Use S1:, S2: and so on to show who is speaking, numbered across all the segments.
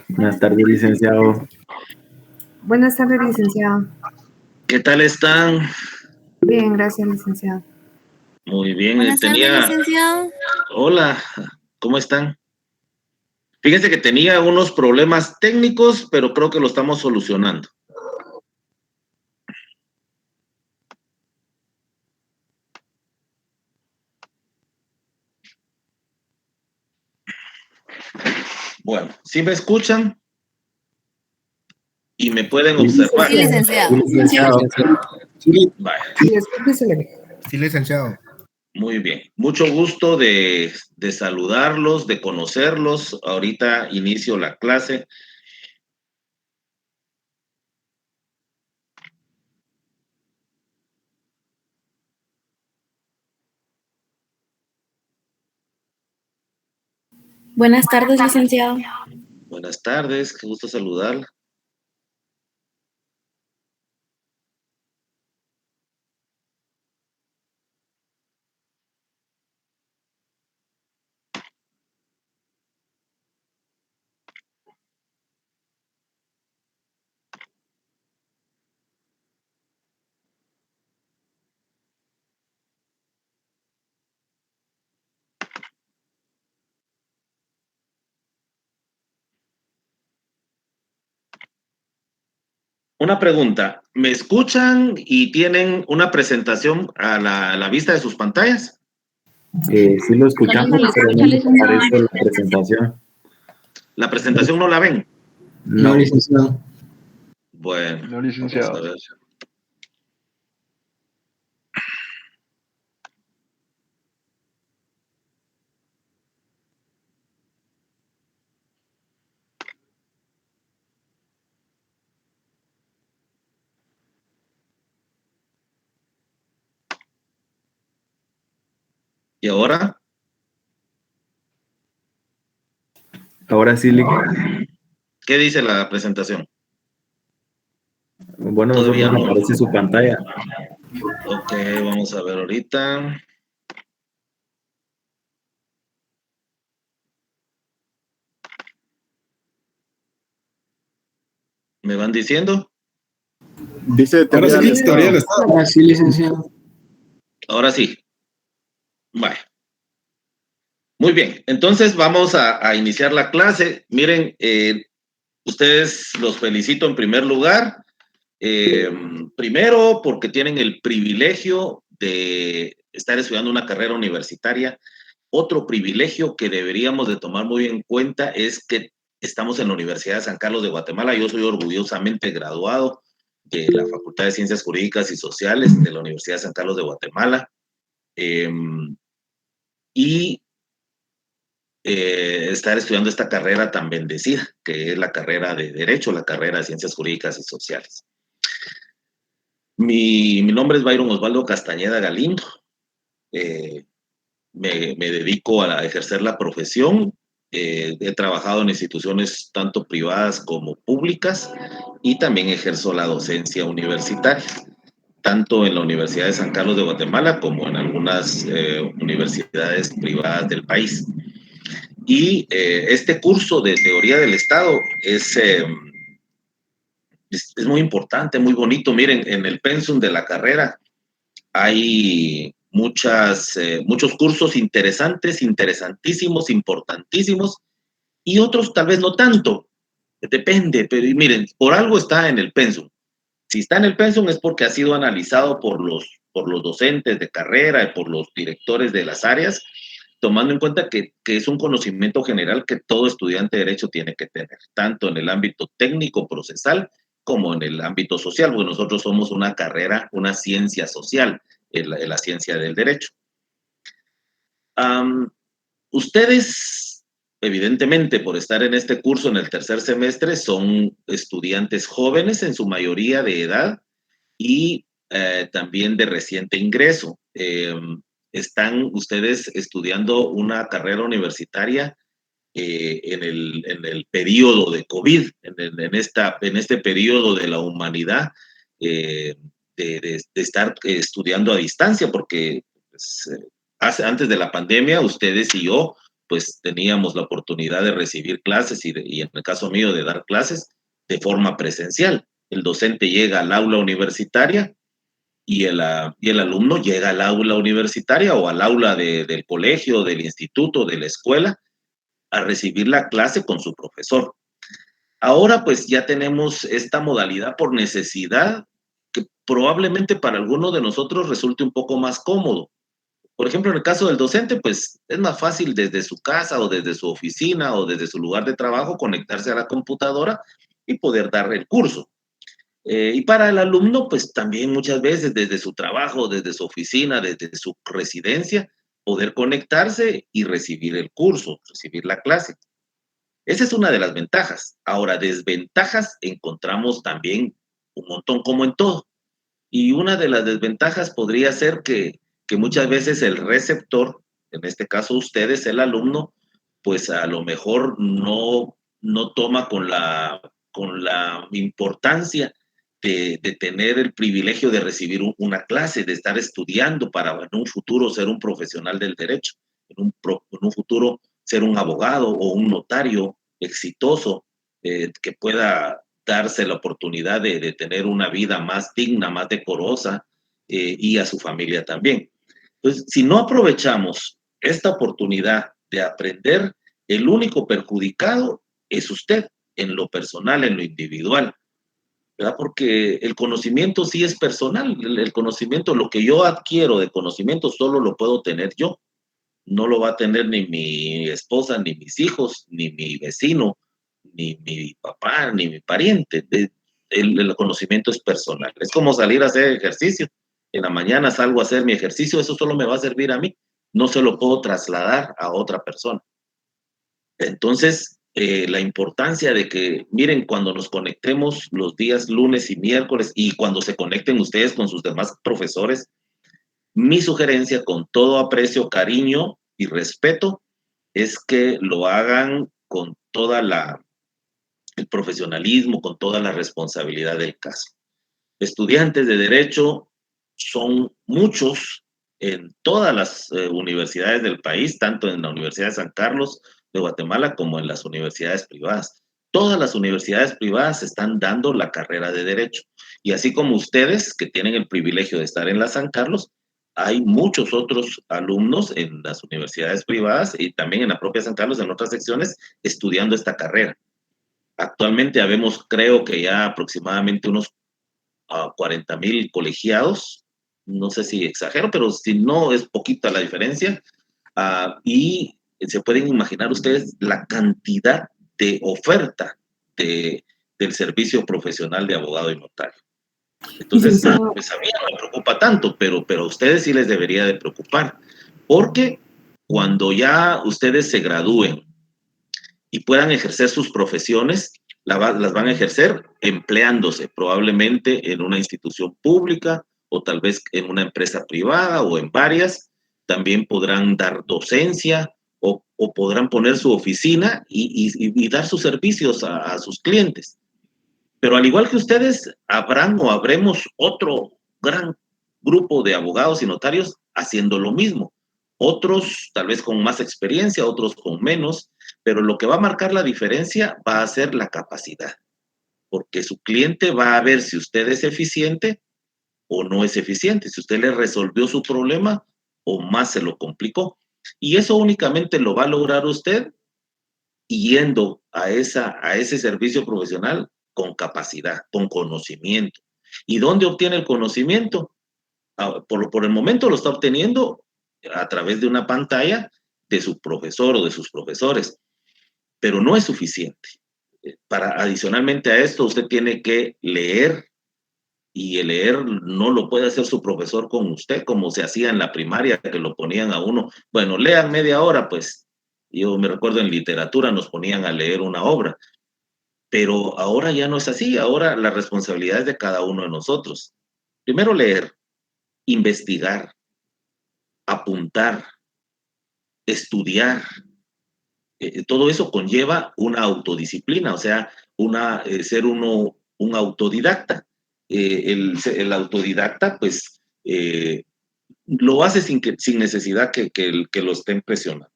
S1: Buenas tardes, licenciado.
S2: Buenas tardes, licenciado.
S3: ¿Qué tal están?
S2: Bien, gracias, licenciado.
S3: Muy bien.
S4: Buenas tardes, licenciado.
S3: Hola, ¿cómo están? Fíjense que tenía unos problemas técnicos, pero creo que lo estamos solucionando. Bueno, ¿sí me escuchan? Y me pueden observar.
S4: Sí, licenciado.
S1: Sí, licenciado.
S3: Vaya,
S2: Sí, escúchesele bien.
S5: Sí, licenciado.
S3: muy bien. Mucho gusto de saludarlos, de conocerlos. Ahorita inicio la clase.
S4: Buenas tardes, licenciado.
S3: Buenas tardes, qué gusto saludarla. Una pregunta, ¿me escuchan y tienen una presentación a la vista de sus pantallas?
S1: Sí lo escuchamos, pero no nos aparece la presentación.
S3: ¿La presentación no la ven?
S1: No, licenciado.
S3: Bueno,
S6: No, licenciado.
S3: vamos a ver. ¿Y ahora?
S1: Ahora sí,
S3: ¿Qué dice la presentación?
S1: bueno,
S3: Todavía
S1: solo nos
S3: no.
S1: aparece su pantalla.
S3: Ok, vamos a ver ahorita. ¿Me van diciendo?
S5: Dice teoría del Estado.
S1: Ah, sí, licenciado.
S3: Ahora sí. Vale. Muy bien, entonces vamos a iniciar la clase. Miren, ustedes los felicito en primer lugar. Primero, porque tienen el privilegio de estar estudiando una carrera universitaria. Otro privilegio que deberíamos de tomar muy en cuenta es que estamos en la Universidad de San Carlos de Guatemala. Yo soy orgullosamente graduado de la Facultad de Ciencias Jurídicas y Sociales de la Universidad de San Carlos de Guatemala. Y estar estudiando esta carrera tan bendecida, que es la carrera de Derecho, la carrera de Ciencias Jurídicas y Sociales. Mi nombre es Byron Osvaldo Castañeda Galindo. Me dedico a ejercer la profesión. He trabajado en instituciones tanto privadas como públicas y también ejerzo la docencia universitaria, tanto en la Universidad de San Carlos de Guatemala como en algunas universidades privadas del país. Y este curso de teoría del Estado es muy importante, muy bonito. Miren, en el pensum de la carrera hay muchos cursos interesantes, interesantísimos, importantísimos, y otros tal vez no tanto. Depende, pero miren, por algo está en el pensum. Si está en el pensum es porque ha sido analizado por los docentes de carrera y por los directores de las áreas, tomando en cuenta que es un conocimiento general que todo estudiante de Derecho tiene que tener, tanto en el ámbito técnico procesal como en el ámbito social, porque nosotros somos una carrera, una ciencia social, en la ciencia del derecho. Ustedes, evidentemente, por estar en este curso en el tercer semestre, son estudiantes jóvenes, en su mayoría de edad, y también de reciente ingreso. Están ustedes estudiando una carrera universitaria en el periodo de COVID, en este periodo de la humanidad, de estar estudiando a distancia, porque pues, antes de la pandemia, ustedes y yo pues teníamos la oportunidad de recibir clases y en el caso mío de dar clases de forma presencial. El docente llega al aula universitaria y el alumno llega al aula universitaria o al aula del colegio, del instituto, de la escuela, a recibir la clase con su profesor. Ahora pues ya tenemos esta modalidad por necesidad que probablemente para algunos de nosotros resulte un poco más cómodo. Por ejemplo, en el caso del docente, pues es más fácil desde su casa o desde su oficina o desde su lugar de trabajo conectarse a la computadora y poder dar el curso. Y para el alumno, pues también muchas veces desde su trabajo, desde su oficina, desde su residencia, poder conectarse y recibir el curso, recibir la clase. Esa es una de las ventajas. Ahora, desventajas encontramos también un montón como en todo. Y una de las desventajas podría ser que muchas veces el receptor, en este caso ustedes, el alumno, pues a lo mejor no toma con la importancia de tener el privilegio de recibir una clase, de estar estudiando para en un futuro ser un profesional del derecho, en un futuro ser un abogado o un notario exitoso que pueda darse la oportunidad de tener una vida más digna, más decorosa y a su familia también. Entonces, si no aprovechamos esta oportunidad de aprender, el único perjudicado es usted, en lo personal, en lo individual, ¿verdad? Porque el conocimiento sí es personal, el conocimiento, lo que yo adquiero de conocimiento solo lo puedo tener yo, no lo va a tener ni mi esposa, ni mis hijos, ni mi vecino, ni mi papá, ni mi pariente. El conocimiento es personal. Es como salir a hacer ejercicio. En la mañana salgo a hacer mi ejercicio, eso solo me va a servir a mí. No se lo puedo trasladar a otra persona. Entonces, la importancia de que, miren, cuando nos conectemos los días lunes y miércoles y cuando se conecten ustedes con sus demás profesores, mi sugerencia con todo aprecio, cariño y respeto es que lo hagan con toda el profesionalismo, con toda la responsabilidad del caso. Estudiantes de derecho son muchos en todas las universidades del país, tanto en la Universidad de San Carlos de Guatemala como en las universidades privadas. Todas las universidades privadas están dando la carrera de derecho. Y así como ustedes, que tienen el privilegio de estar en la San Carlos, hay muchos otros alumnos en las universidades privadas y también en la propia San Carlos, en otras secciones, estudiando esta carrera. Actualmente habemos, creo que ya aproximadamente unos 40,000 colegiados, no sé si exagero, pero si no es poquita la diferencia, y se pueden imaginar ustedes la cantidad de oferta del servicio profesional de abogado y notario. Entonces, pues a mí no me preocupa tanto, pero a ustedes sí les debería de preocupar, porque cuando ya ustedes se gradúen y puedan ejercer sus profesiones, las van a ejercer empleándose probablemente en una institución pública o tal vez en una empresa privada o en varias. También podrán dar docencia o podrán poner su oficina y dar sus servicios a sus clientes. Pero al igual que ustedes, habrán o habremos otro gran grupo de abogados y notarios haciendo lo mismo. Otros tal vez con más experiencia, otros con menos, pero lo que va a marcar la diferencia va a ser la capacidad, porque su cliente va a ver si usted es eficiente o no es eficiente, si usted le resolvió su problema o más se lo complicó. Y eso únicamente lo va a lograr usted yendo a ese servicio profesional con capacidad, con conocimiento. ¿Y dónde obtiene el conocimiento? Por el momento lo está obteniendo a través de una pantalla de su profesor o de sus profesores, pero no es suficiente. Adicionalmente a esto, usted tiene que leer, y el leer no lo puede hacer su profesor con usted, como se hacía en la primaria, que lo ponían a uno, bueno, lean media hora, pues. Yo me recuerdo en literatura nos ponían a leer una obra, pero ahora ya no es así, ahora la responsabilidad es de cada uno de nosotros. Primero leer, investigar, apuntar, estudiar. Todo eso conlleva una autodisciplina, o sea, ser uno un autodidacta. El autodidacta, pues, lo hace sin necesidad que lo estén presionando.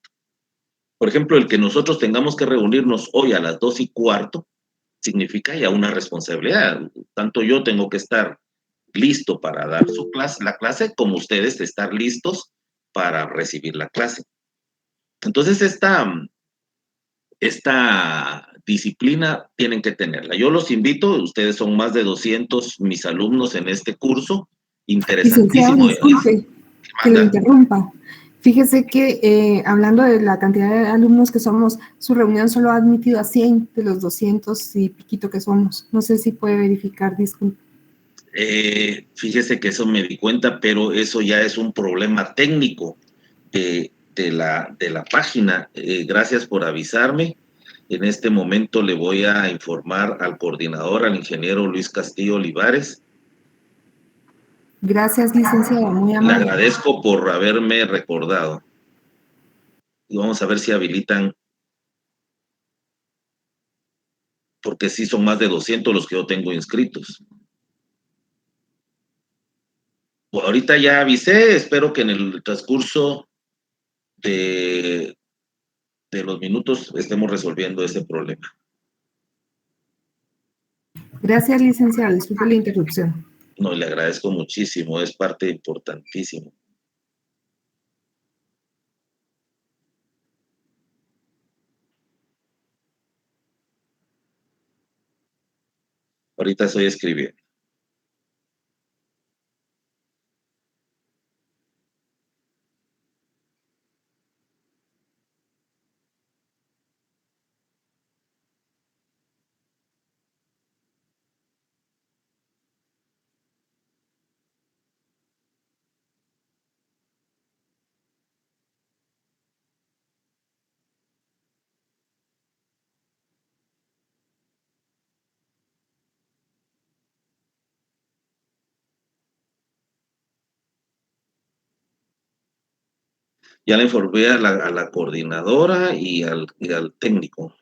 S3: Por ejemplo, el que nosotros tengamos que reunirnos hoy a las 2:15 significa ya una responsabilidad. Tanto yo tengo que estar listo para dar la clase, como ustedes de estar listos para recibir la clase. Entonces, esta disciplina tienen que tenerla. Yo los invito, ustedes son más de 200 mis alumnos en este curso,
S2: Licenciado,
S3: interesantísimo.
S2: disculpe que lo interrumpa. Fíjese que hablando de la cantidad de alumnos que somos, su reunión solo ha admitido a 100 de los 200 y piquito que somos. No sé si puede verificar, disculpe.
S3: Fíjese que eso me di cuenta, pero eso ya es un problema técnico de la página. Gracias por avisarme. En este momento le voy a informar al coordinador, al ingeniero Luis Castillo Olivares.
S2: Gracias, licenciado, muy
S3: Le
S2: amable.
S3: agradezco por haberme recordado. Y vamos a ver si habilitan, porque sí son más de 200 los que yo tengo inscritos. Bueno, ahorita ya avisé, espero que en el transcurso de los minutos estemos resolviendo ese problema.
S2: Gracias, licenciado, disculpe la interrupción.
S3: No, le agradezco muchísimo, es parte importantísima. Ahorita estoy escribiendo. Ya le informé a la coordinadora y al técnico.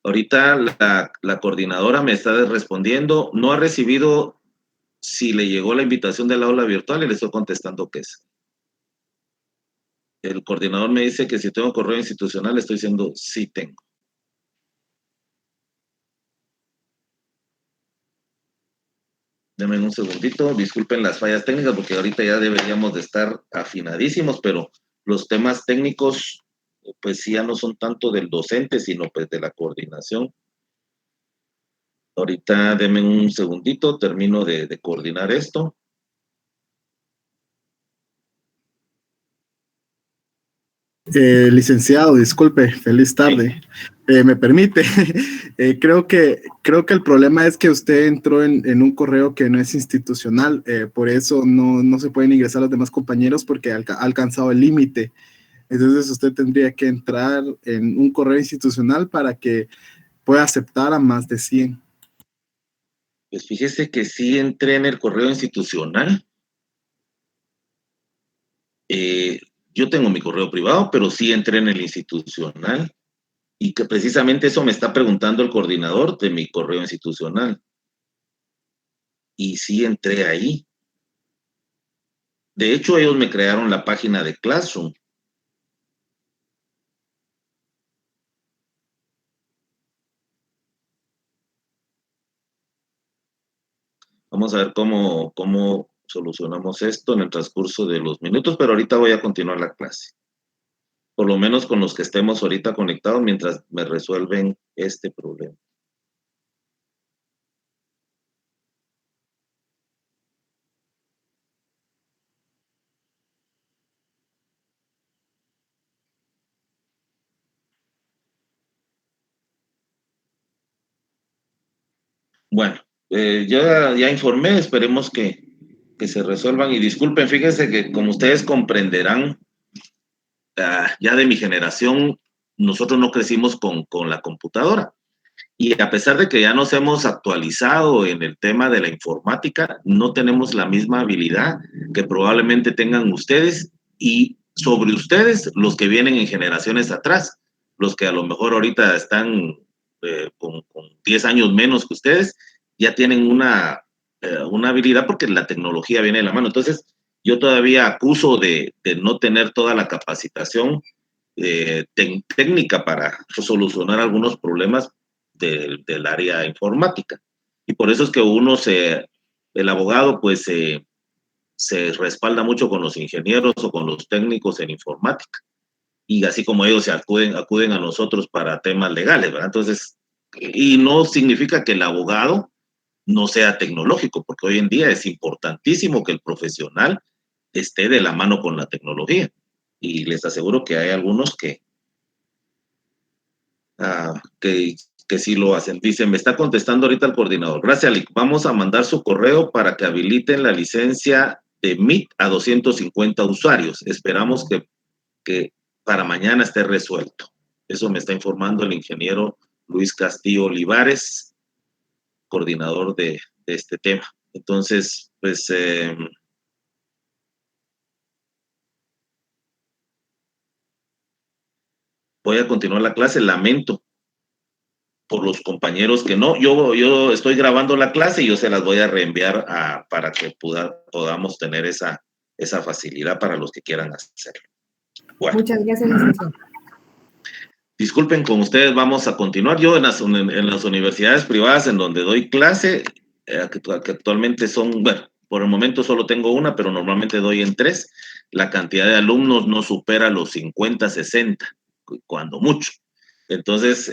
S3: Ahorita la coordinadora me está respondiendo, no ha recibido si le llegó la invitación del aula virtual y le estoy contestando que sí. El coordinador me dice que si tengo correo institucional, estoy diciendo sí tengo. Denme un segundito, disculpen las fallas técnicas porque ahorita ya deberíamos de estar afinadísimos, pero los temas técnicos pues sí ya no son tanto del docente, sino pues de la coordinación. Ahorita denme un segundito, termino de coordinar esto.
S5: Licenciado, disculpe, feliz tarde. ¿Me permite? Creo que el problema es que usted entró en un correo que no es institucional, por eso no se pueden ingresar los demás compañeros porque ha alcanzado el límite. Entonces usted tendría que entrar en un correo institucional para que pueda aceptar a más de 100.
S3: Pues fíjese que sí entré en el correo institucional. Yo tengo mi correo privado, pero sí entré en el institucional. Y que precisamente eso me está preguntando el coordinador de mi correo institucional. Y sí entré ahí. De hecho, ellos me crearon la página de Classroom. Vamos a ver cómo solucionamos esto en el transcurso de los minutos, pero ahorita voy a continuar la clase. Por lo menos con los que estemos ahorita conectados mientras me resuelven este problema. Bueno, ya informé, esperemos que se resuelvan y disculpen, fíjense que como ustedes comprenderán, ya de mi generación, nosotros no crecimos con la computadora Y a pesar de que ya nos hemos actualizado en el tema de la informática, no tenemos la misma habilidad que probablemente tengan ustedes y sobre ustedes los que vienen en generaciones atrás, los que a lo mejor ahorita están con 10 años menos que ustedes, ya tienen una habilidad porque la tecnología viene de la mano. Entonces, yo todavía acuso de no tener toda la capacitación técnica para solucionar algunos problemas del área informática. Y por eso es que el abogado pues se respalda mucho con los ingenieros o con los técnicos en informática. Y así como ellos acuden a nosotros para temas legales, ¿verdad? Entonces, y no significa que el abogado no sea tecnológico, porque hoy en día es importantísimo que el profesional esté de la mano con la tecnología. Y les aseguro que hay algunos que sí lo hacen. Dice, me está contestando ahorita el coordinador. Gracias, Lick. Vamos a mandar su correo para que habiliten la licencia de Meet a 250 usuarios. Esperamos que para mañana esté resuelto. Eso me está informando el ingeniero Luis Castillo Olivares, coordinador de este tema. Entonces, pues... voy a continuar la clase. Lamento por los compañeros que no. Yo estoy grabando la clase y yo se las voy a reenviar para que podamos tener esa facilidad para los que quieran hacerlo. Bueno.
S2: Muchas gracias, licenciado.
S3: Disculpen, con ustedes vamos a continuar. Yo en las universidades privadas en donde doy clase, que actualmente son, bueno, por el momento solo tengo una, pero normalmente doy en 3, la cantidad de alumnos no supera los 50, 60, cuando mucho. Entonces,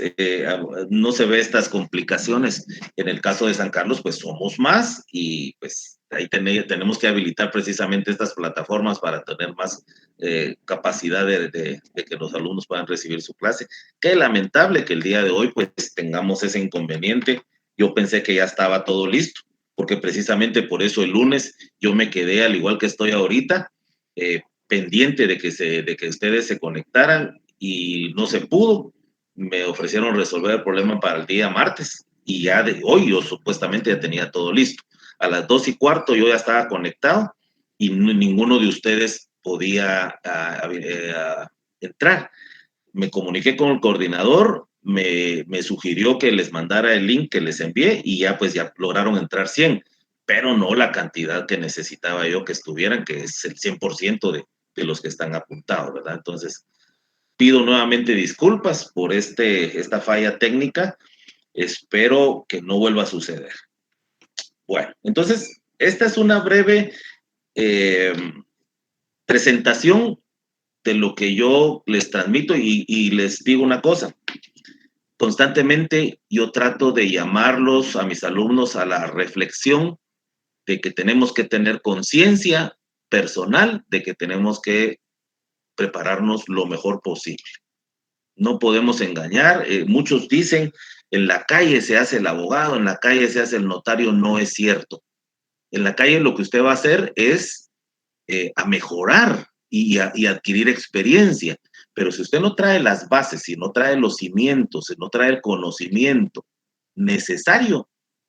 S3: no se ve estas complicaciones. En el caso de San Carlos, pues somos más y pues ahí tenemos que habilitar precisamente estas plataformas para tener más capacidad de que los alumnos puedan recibir su clase. Qué lamentable que el día de hoy pues tengamos ese inconveniente. Yo pensé que ya estaba todo listo, porque precisamente por eso el lunes yo me quedé, al igual que estoy ahorita, pendiente de que ustedes se conectaran y no se pudo. Me ofrecieron resolver el problema para el día martes y ya de hoy yo supuestamente ya tenía todo listo. A las 2:15 yo ya estaba conectado y ninguno de ustedes podía entrar. Me comuniqué con el coordinador, me sugirió que les mandara el link que les envié y ya pues ya lograron entrar 100, pero no la cantidad que necesitaba yo que estuvieran, que es el 100% de los que están apuntados, ¿verdad? Entonces, pido nuevamente disculpas por esta falla técnica. Espero que no vuelva a suceder. Bueno, entonces, esta es una breve presentación de lo que yo les transmito y les digo una cosa. Constantemente yo trato de llamarlos a mis alumnos a la reflexión de que tenemos que tener conciencia personal, de que tenemos que prepararnos lo mejor posible. No podemos engañar. Muchos dicen, en la calle se hace el abogado, en la calle se hace el notario. No es cierto. En la calle lo que usted va a hacer es a mejorar y adquirir experiencia. Pero si usted no trae las bases, si no trae los cimientos, si no trae el conocimiento necesario,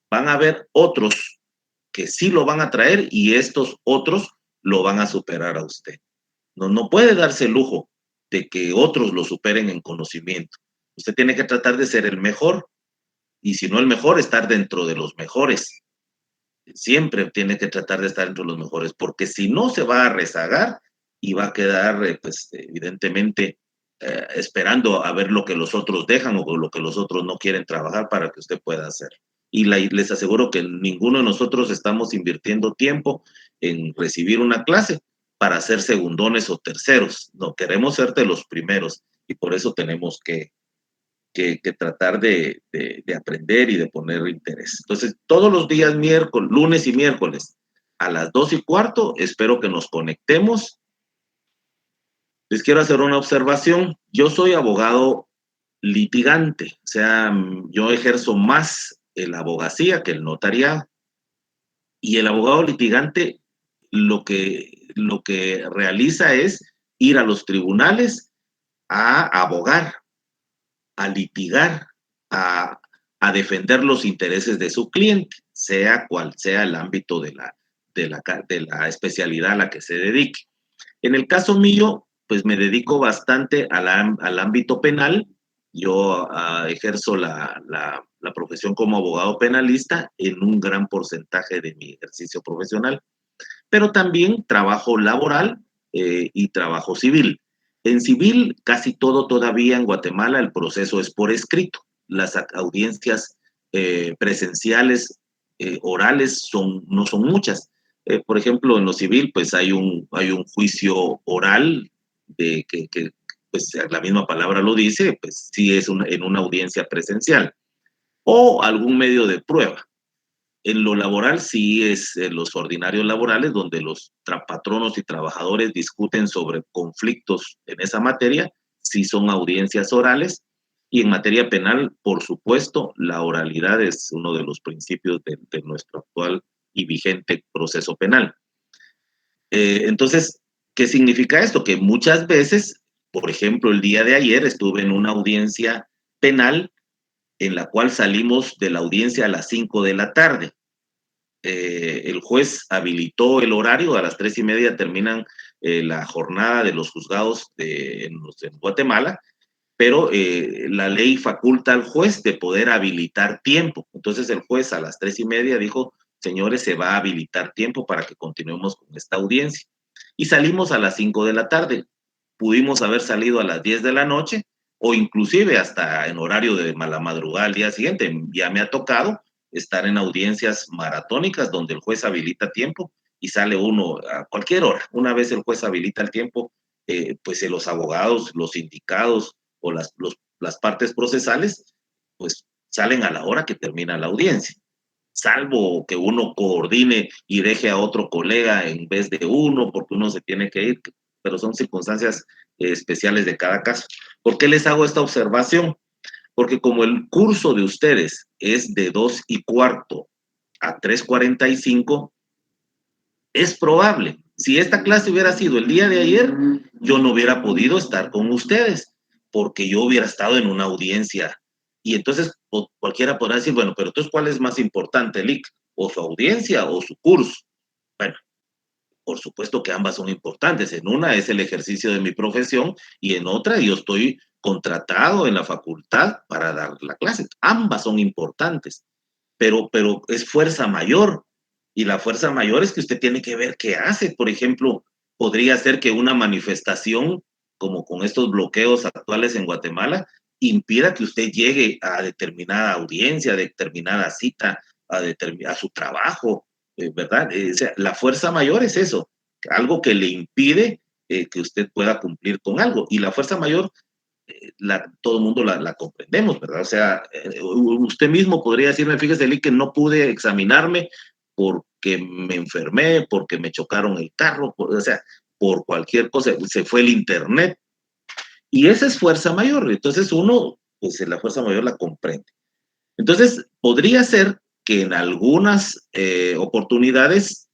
S3: van a haber otros que sí lo van a traer y estos otros lo van a superar a usted. No puede darse el lujo de que otros lo superen en conocimiento. Usted tiene que tratar de ser el mejor y si no el mejor, estar dentro de los mejores. Siempre tiene que tratar de estar entre los mejores, porque si no se va a rezagar y va a quedar, pues, evidentemente, esperando a ver lo que los otros dejan o lo que los otros no quieren trabajar para que usted pueda hacer. Y les aseguro que ninguno de nosotros estamos invirtiendo tiempo en recibir una clase para ser segundones o terceros. No, queremos ser de los primeros y por eso tenemos que tratar de aprender y de poner interés. Entonces, todos los días, lunes y miércoles, a las 2:15, espero que nos conectemos. Les quiero hacer una observación. Yo soy abogado litigante, o sea, yo ejerzo más la abogacía que el notariado. Y el abogado litigante lo que realiza es ir a los tribunales a abogar, a litigar, a a defender los intereses de su cliente, sea cual sea el ámbito de la especialidad a la que se dedique. En el caso mío, pues me dedico bastante al ámbito penal. Yo ejerzo la profesión como abogado penalista en un gran porcentaje de mi ejercicio profesional, pero también trabajo laboral y trabajo civil. En civil, casi todo todavía en Guatemala, el proceso es por escrito. Las audiencias presenciales, orales, no son muchas. Por ejemplo, en lo civil, pues hay un juicio oral de que pues la misma palabra lo dice, pues sí es en una audiencia presencial o algún medio de prueba. En lo laboral sí es los ordinarios laborales donde los patronos y trabajadores discuten sobre conflictos en esa materia, sí son audiencias orales. Y en materia penal, por supuesto, la oralidad es uno de los principios de nuestro actual y vigente proceso penal. Entonces, ¿qué significa esto? Que muchas veces, por ejemplo, el día de ayer estuve en una audiencia penal en la cual salimos de la audiencia a las 5 de la tarde. El juez habilitó el horario, a las 3:30 terminan la jornada de los juzgados en Guatemala, pero la ley faculta al juez de poder habilitar tiempo. Entonces el juez a las 3:30 dijo, señores, se va a habilitar tiempo para que continuemos con esta audiencia. Y salimos a las 5 de la tarde. Pudimos haber salido a las 10 de la noche o inclusive hasta en horario de la madrugada al día siguiente. Ya me ha tocado estar en audiencias maratónicas donde el juez habilita tiempo y sale uno a cualquier hora. Una vez el juez habilita el tiempo, pues los abogados, los sindicados o las partes procesales, pues salen a la hora que termina la audiencia, salvo que uno coordine y deje a otro colega en vez de uno, porque uno se tiene que ir, pero son circunstancias especiales de cada caso. ¿Por qué les hago esta observación? Porque como el curso de ustedes es de 2:15 a 3:45, es probable, si esta clase hubiera sido el día de ayer, yo no hubiera podido estar con ustedes, porque yo hubiera estado en una audiencia. Y entonces cualquiera podrá decir, bueno, pero entonces, ¿cuál es más importante, Lic? ¿O su audiencia o su curso? Bueno, por supuesto que ambas son importantes. En una es el ejercicio de mi profesión y en otra yo estoy contratado en la facultad para dar la clase. Ambas son importantes, pero es fuerza mayor. Y la fuerza mayor es que usted tiene que ver qué hace. Por ejemplo, podría ser que una manifestación, como con estos bloqueos actuales en Guatemala, impida que usted llegue a determinada audiencia, a determinada cita, a su trabajo, ¿verdad? O sea, la fuerza mayor es eso, algo que le impide que usted pueda cumplir con algo. Y la fuerza mayor, todo el mundo la comprendemos, ¿verdad? O sea, usted mismo podría decirme, fíjese, Lee, que no pude examinarme porque me enfermé, porque me chocaron el carro, o sea, por cualquier cosa, se fue el internet. Y esa es fuerza mayor. Entonces uno, pues la fuerza mayor la comprende. Entonces, podría ser que en algunas oportunidades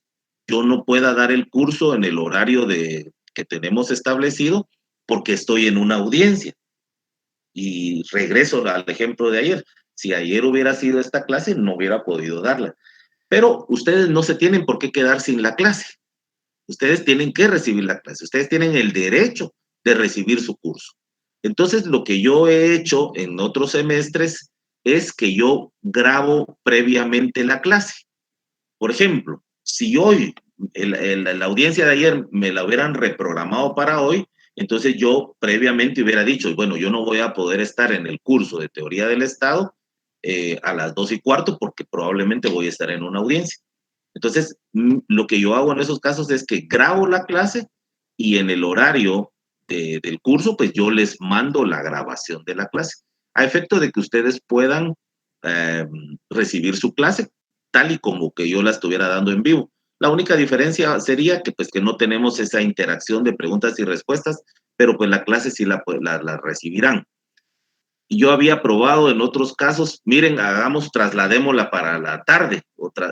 S3: yo no pueda dar el curso en el horario que tenemos establecido porque estoy en una audiencia. Y regreso al ejemplo de ayer. Si ayer hubiera sido esta clase, no hubiera podido darla. Pero ustedes no se tienen por qué quedar sin la clase. Ustedes tienen que recibir la clase. Ustedes tienen el derecho de recibir su curso. Entonces, lo que yo he hecho en otros semestres es que yo grabo previamente la clase. Por ejemplo, si hoy, la audiencia de ayer me la hubieran reprogramado para hoy, entonces yo previamente hubiera dicho, bueno, yo no voy a poder estar en el curso de teoría del Estado a las 2:15 porque probablemente voy a estar en una audiencia. Entonces, lo que yo hago en esos casos es que grabo la clase y en el horario del curso, pues yo les mando la grabación de la clase, a efecto de que ustedes puedan recibir su clase tal y como que yo la estuviera dando en vivo. La única diferencia sería que pues que no tenemos esa interacción de preguntas y respuestas, pero pues la clase sí la recibirán. Y yo había probado en otros casos, miren, trasladémosla para la tarde,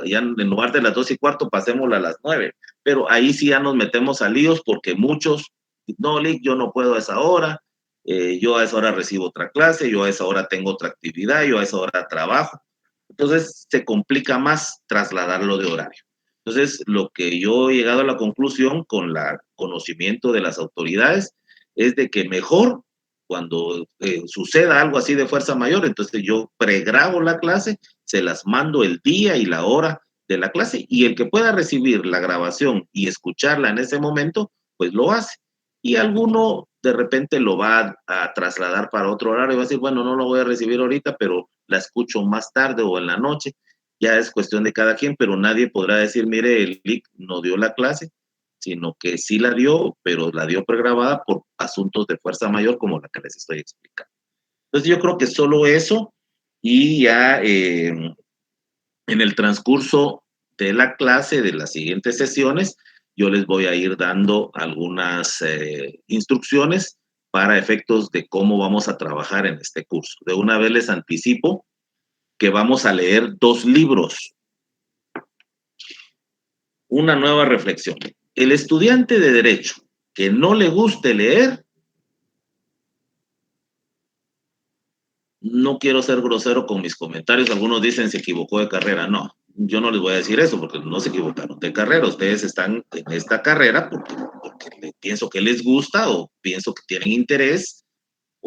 S3: ya en lugar de las 2:15, pasémosla a las 9, pero ahí sí ya nos metemos a líos porque muchos, no, Lick, yo no puedo a esa hora, yo a esa hora recibo otra clase, yo a esa hora tengo otra actividad, yo a esa hora trabajo. Entonces se complica más trasladarlo de horario. Entonces, lo que yo he llegado a la conclusión con el conocimiento de las autoridades es de que mejor cuando suceda algo así de fuerza mayor, entonces yo pregrabo la clase, se las mando el día y la hora de la clase, y el que pueda recibir la grabación y escucharla en ese momento, pues lo hace. Y alguno de repente lo va a trasladar para otro horario y va a decir, bueno, no lo voy a recibir ahorita, pero la escucho más tarde o en la noche. Ya es cuestión de cada quien, pero nadie podrá decir, mire, el LIC no dio la clase, sino que sí la dio, pero la dio pregrabada por asuntos de fuerza mayor como la que les estoy explicando. Entonces yo creo que solo eso, y ya en el transcurso de la clase, de las siguientes sesiones, yo les voy a ir dando algunas instrucciones para efectos de cómo vamos a trabajar en este curso. De una vez les anticipo que vamos a leer 2 libros. Una nueva reflexión. El estudiante de Derecho que no le guste leer, no quiero ser grosero con mis comentarios, algunos dicen se equivocó de carrera. No, yo no les voy a decir eso porque no se equivocaron de carrera. Ustedes están en esta carrera porque pienso que les gusta o pienso que tienen interés,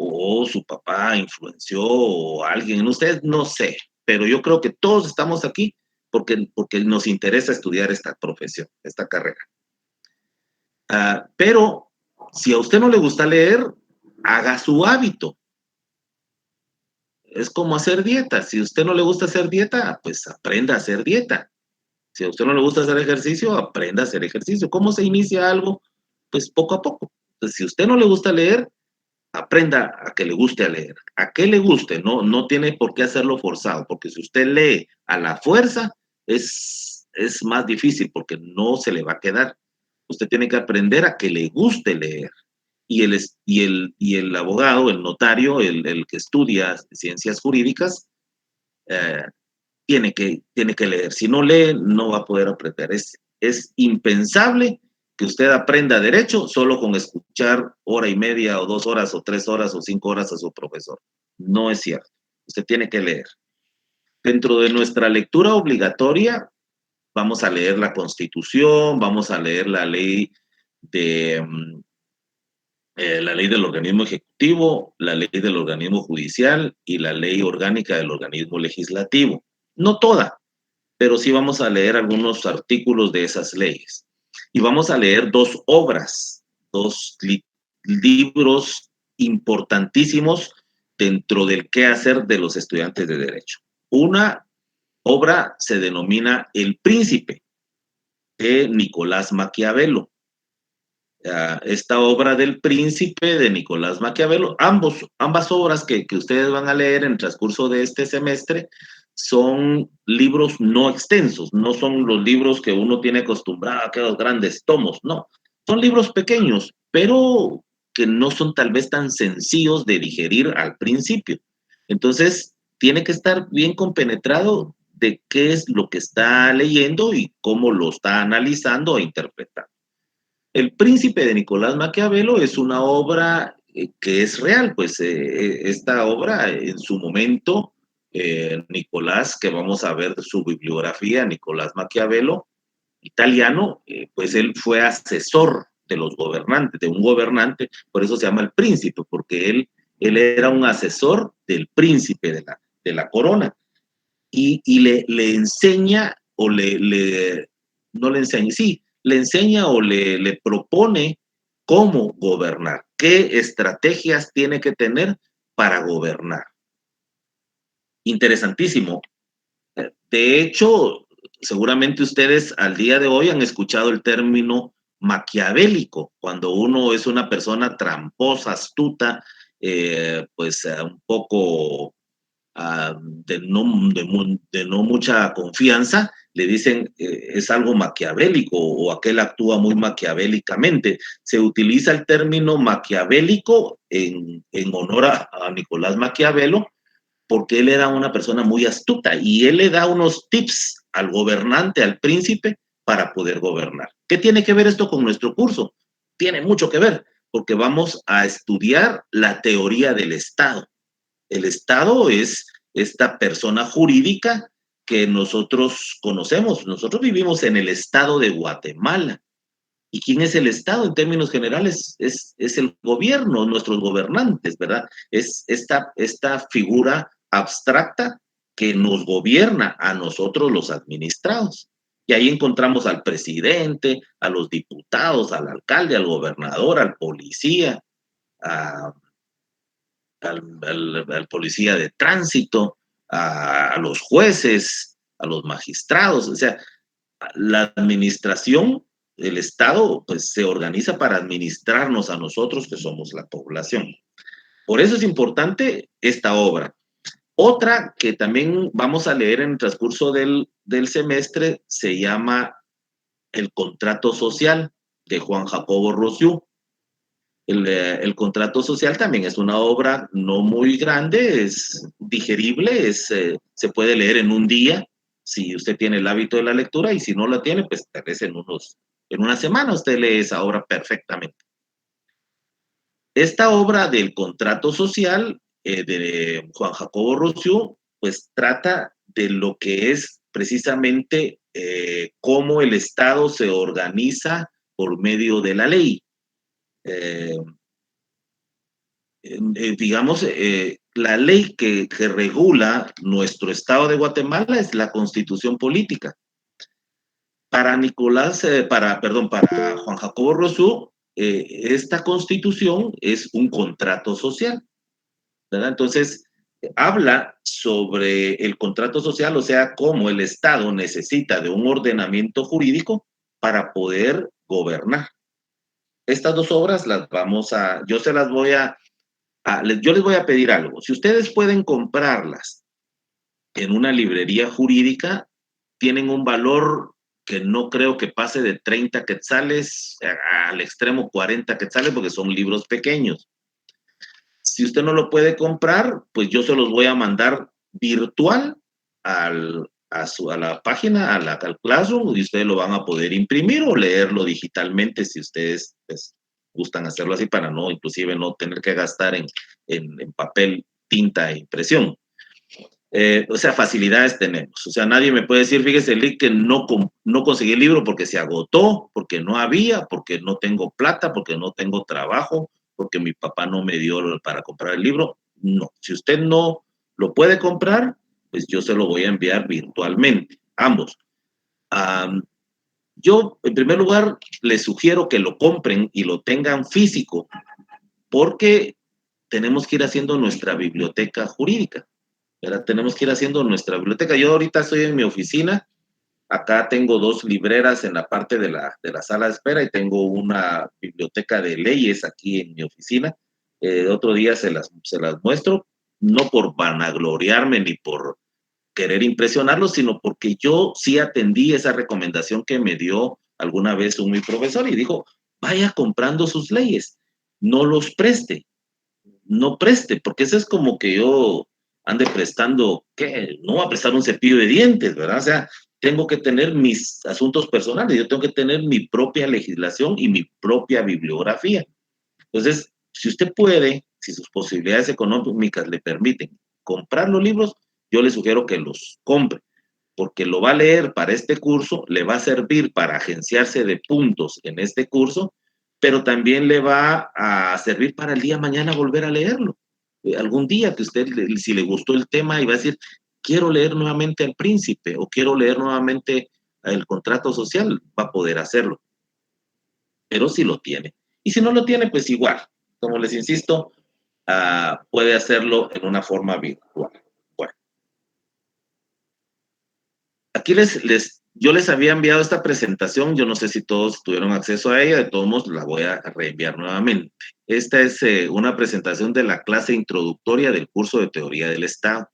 S3: o su papá influenció o alguien en ustedes, no sé. Pero yo creo que todos estamos aquí porque nos interesa estudiar esta profesión, esta carrera. Pero si a usted no le gusta leer, haga su hábito. Es como hacer dieta. Si a usted no le gusta hacer dieta, pues aprenda a hacer dieta. Si a usted no le gusta hacer ejercicio, aprenda a hacer ejercicio. ¿Cómo se inicia algo? Pues poco a poco. Entonces, si a usted no le gusta leer, aprenda a que le guste a leer. A que le guste, no tiene por qué hacerlo forzado, porque si usted lee a la fuerza, es más difícil porque no se le va a quedar. Usted tiene que aprender a que le guste leer. Y el abogado, el notario, el que estudia ciencias jurídicas, tiene que leer. Si no lee, no va a poder aprender. Es impensable que usted aprenda derecho solo con escuchar hora y media o 2 horas o 3 horas o 5 horas a su profesor. No es cierto. Usted tiene que leer. Dentro de nuestra lectura obligatoria, vamos a leer la Constitución, vamos a leer la ley del organismo ejecutivo, la ley del organismo judicial y la ley orgánica del organismo legislativo. No toda, pero sí vamos a leer algunos artículos de esas leyes. Y vamos a leer 2 obras, 2 libros importantísimos dentro del quehacer de los estudiantes de Derecho. Una obra se denomina El Príncipe, de Nicolás Maquiavelo. Esta obra del Príncipe de Nicolás Maquiavelo, ambas obras que ustedes van a leer en el transcurso de este semestre son libros no extensos, no son los libros que uno tiene acostumbrado a aquellos grandes tomos, no, son libros pequeños, pero que no son tal vez tan sencillos de digerir al principio. Entonces, tiene que estar bien compenetrado de qué es lo que está leyendo y cómo lo está analizando e interpretando. El Príncipe de Nicolás Maquiavelo es una obra que es real, pues esta obra en su momento, Nicolás, que vamos a ver su bibliografía, Nicolás Maquiavelo, italiano, pues él fue asesor de los gobernantes, de un gobernante, por eso se llama el príncipe, porque él era un asesor del príncipe de la corona, y le enseña, o no le enseña, sí, le enseña o le propone cómo gobernar, qué estrategias tiene que tener para gobernar. Interesantísimo. De hecho, seguramente ustedes al día de hoy han escuchado el término maquiavélico, cuando uno es una persona tramposa, astuta, pues un poco de no mucha confianza, le dicen es algo maquiavélico o aquel actúa muy maquiavélicamente. Se utiliza el término maquiavélico en honor a Nicolás Maquiavelo, porque él era una persona muy astuta y él le da unos tips al gobernante, al príncipe, para poder gobernar. ¿Qué tiene que ver esto con nuestro curso? Tiene mucho que ver, porque vamos a estudiar la teoría del Estado. El Estado es esta persona jurídica que nosotros conocemos. Nosotros vivimos en el Estado de Guatemala. ¿Y quién es el Estado en términos generales? Es el gobierno, nuestros gobernantes, ¿verdad? Es esta figura abstracta que nos gobierna a nosotros los administrados. Y ahí encontramos al presidente, a los diputados, al alcalde, al gobernador, al policía, al policía de tránsito, a los jueces, a los magistrados. O sea, la administración, el Estado, pues se organiza para administrarnos a nosotros, que somos la población. Por eso es importante esta obra. Otra que también vamos a leer en el transcurso del semestre se llama El contrato social, de Juan Jacobo Rousseau. El contrato social también es una obra no muy grande, es digerible, se puede leer en un día, si usted tiene el hábito de la lectura, y si no la tiene, pues tal vez en una semana usted lee esa obra perfectamente. Esta obra del contrato social de Juan Jacobo Rousseau, pues trata de lo que es precisamente cómo el Estado se organiza por medio de la ley. Digamos, la ley que regula nuestro Estado de Guatemala es la Constitución Política. Para Juan Jacobo Rousseau, esta Constitución es un contrato social, ¿verdad? Entonces, habla sobre el contrato social, o sea, cómo el Estado necesita de un ordenamiento jurídico para poder gobernar. Estas dos obras yo les voy a pedir algo. Si ustedes pueden comprarlas en una librería jurídica, tienen un valor que no creo que pase de 30 quetzales, al extremo 40 quetzales, porque son libros pequeños. Si usted no lo puede comprar, pues yo se los voy a mandar virtual a la página, al Classroom, y ustedes lo van a poder imprimir o leerlo digitalmente si ustedes pues, gustan hacerlo así para inclusive no tener que gastar en papel, tinta e impresión. O sea, facilidades tenemos. O sea, nadie me puede decir, fíjese, Lick, que no conseguí el libro porque se agotó, porque no había, porque no tengo plata, porque no tengo trabajo, porque mi papá no me dio para comprar el libro. No, si usted no lo puede comprar, pues yo se lo voy a enviar virtualmente, ambos. Yo, en primer lugar, les sugiero que lo compren y lo tengan físico, porque tenemos que ir haciendo nuestra biblioteca jurídica, ¿verdad? Tenemos que ir haciendo nuestra biblioteca. Yo ahorita estoy en mi oficina, acá tengo 2 libreras en la parte de la sala de espera y tengo una biblioteca de leyes aquí en mi oficina. Otro día se las muestro, no por vanagloriarme ni por querer impresionarlos, sino porque yo sí atendí esa recomendación que me dio alguna vez mi profesor y dijo, vaya comprando sus leyes, no los preste, no preste, porque eso es como que yo ande prestando, ¿qué? No voy a prestar un cepillo de dientes, ¿verdad? O sea, tengo que tener mis asuntos personales, yo tengo que tener mi propia legislación y mi propia bibliografía. Entonces, si usted puede, si sus posibilidades económicas le permiten comprar los libros, yo le sugiero que los compre, porque lo va a leer para este curso, le va a servir para agenciarse de puntos en este curso, pero también le va a servir para el día de mañana volver a leerlo. Algún día que usted, si le gustó el tema y va a decir, quiero leer nuevamente El Príncipe o quiero leer nuevamente El Contrato Social, va a poder hacerlo. Pero si lo tiene. Y si no lo tiene, pues igual, como les insisto, puede hacerlo en una forma virtual. Bueno. Aquí yo les había enviado esta presentación, yo no sé si todos tuvieron acceso a ella, de todos modos la voy a reenviar nuevamente. Esta es una presentación de la clase introductoria del curso de Teoría del Estado.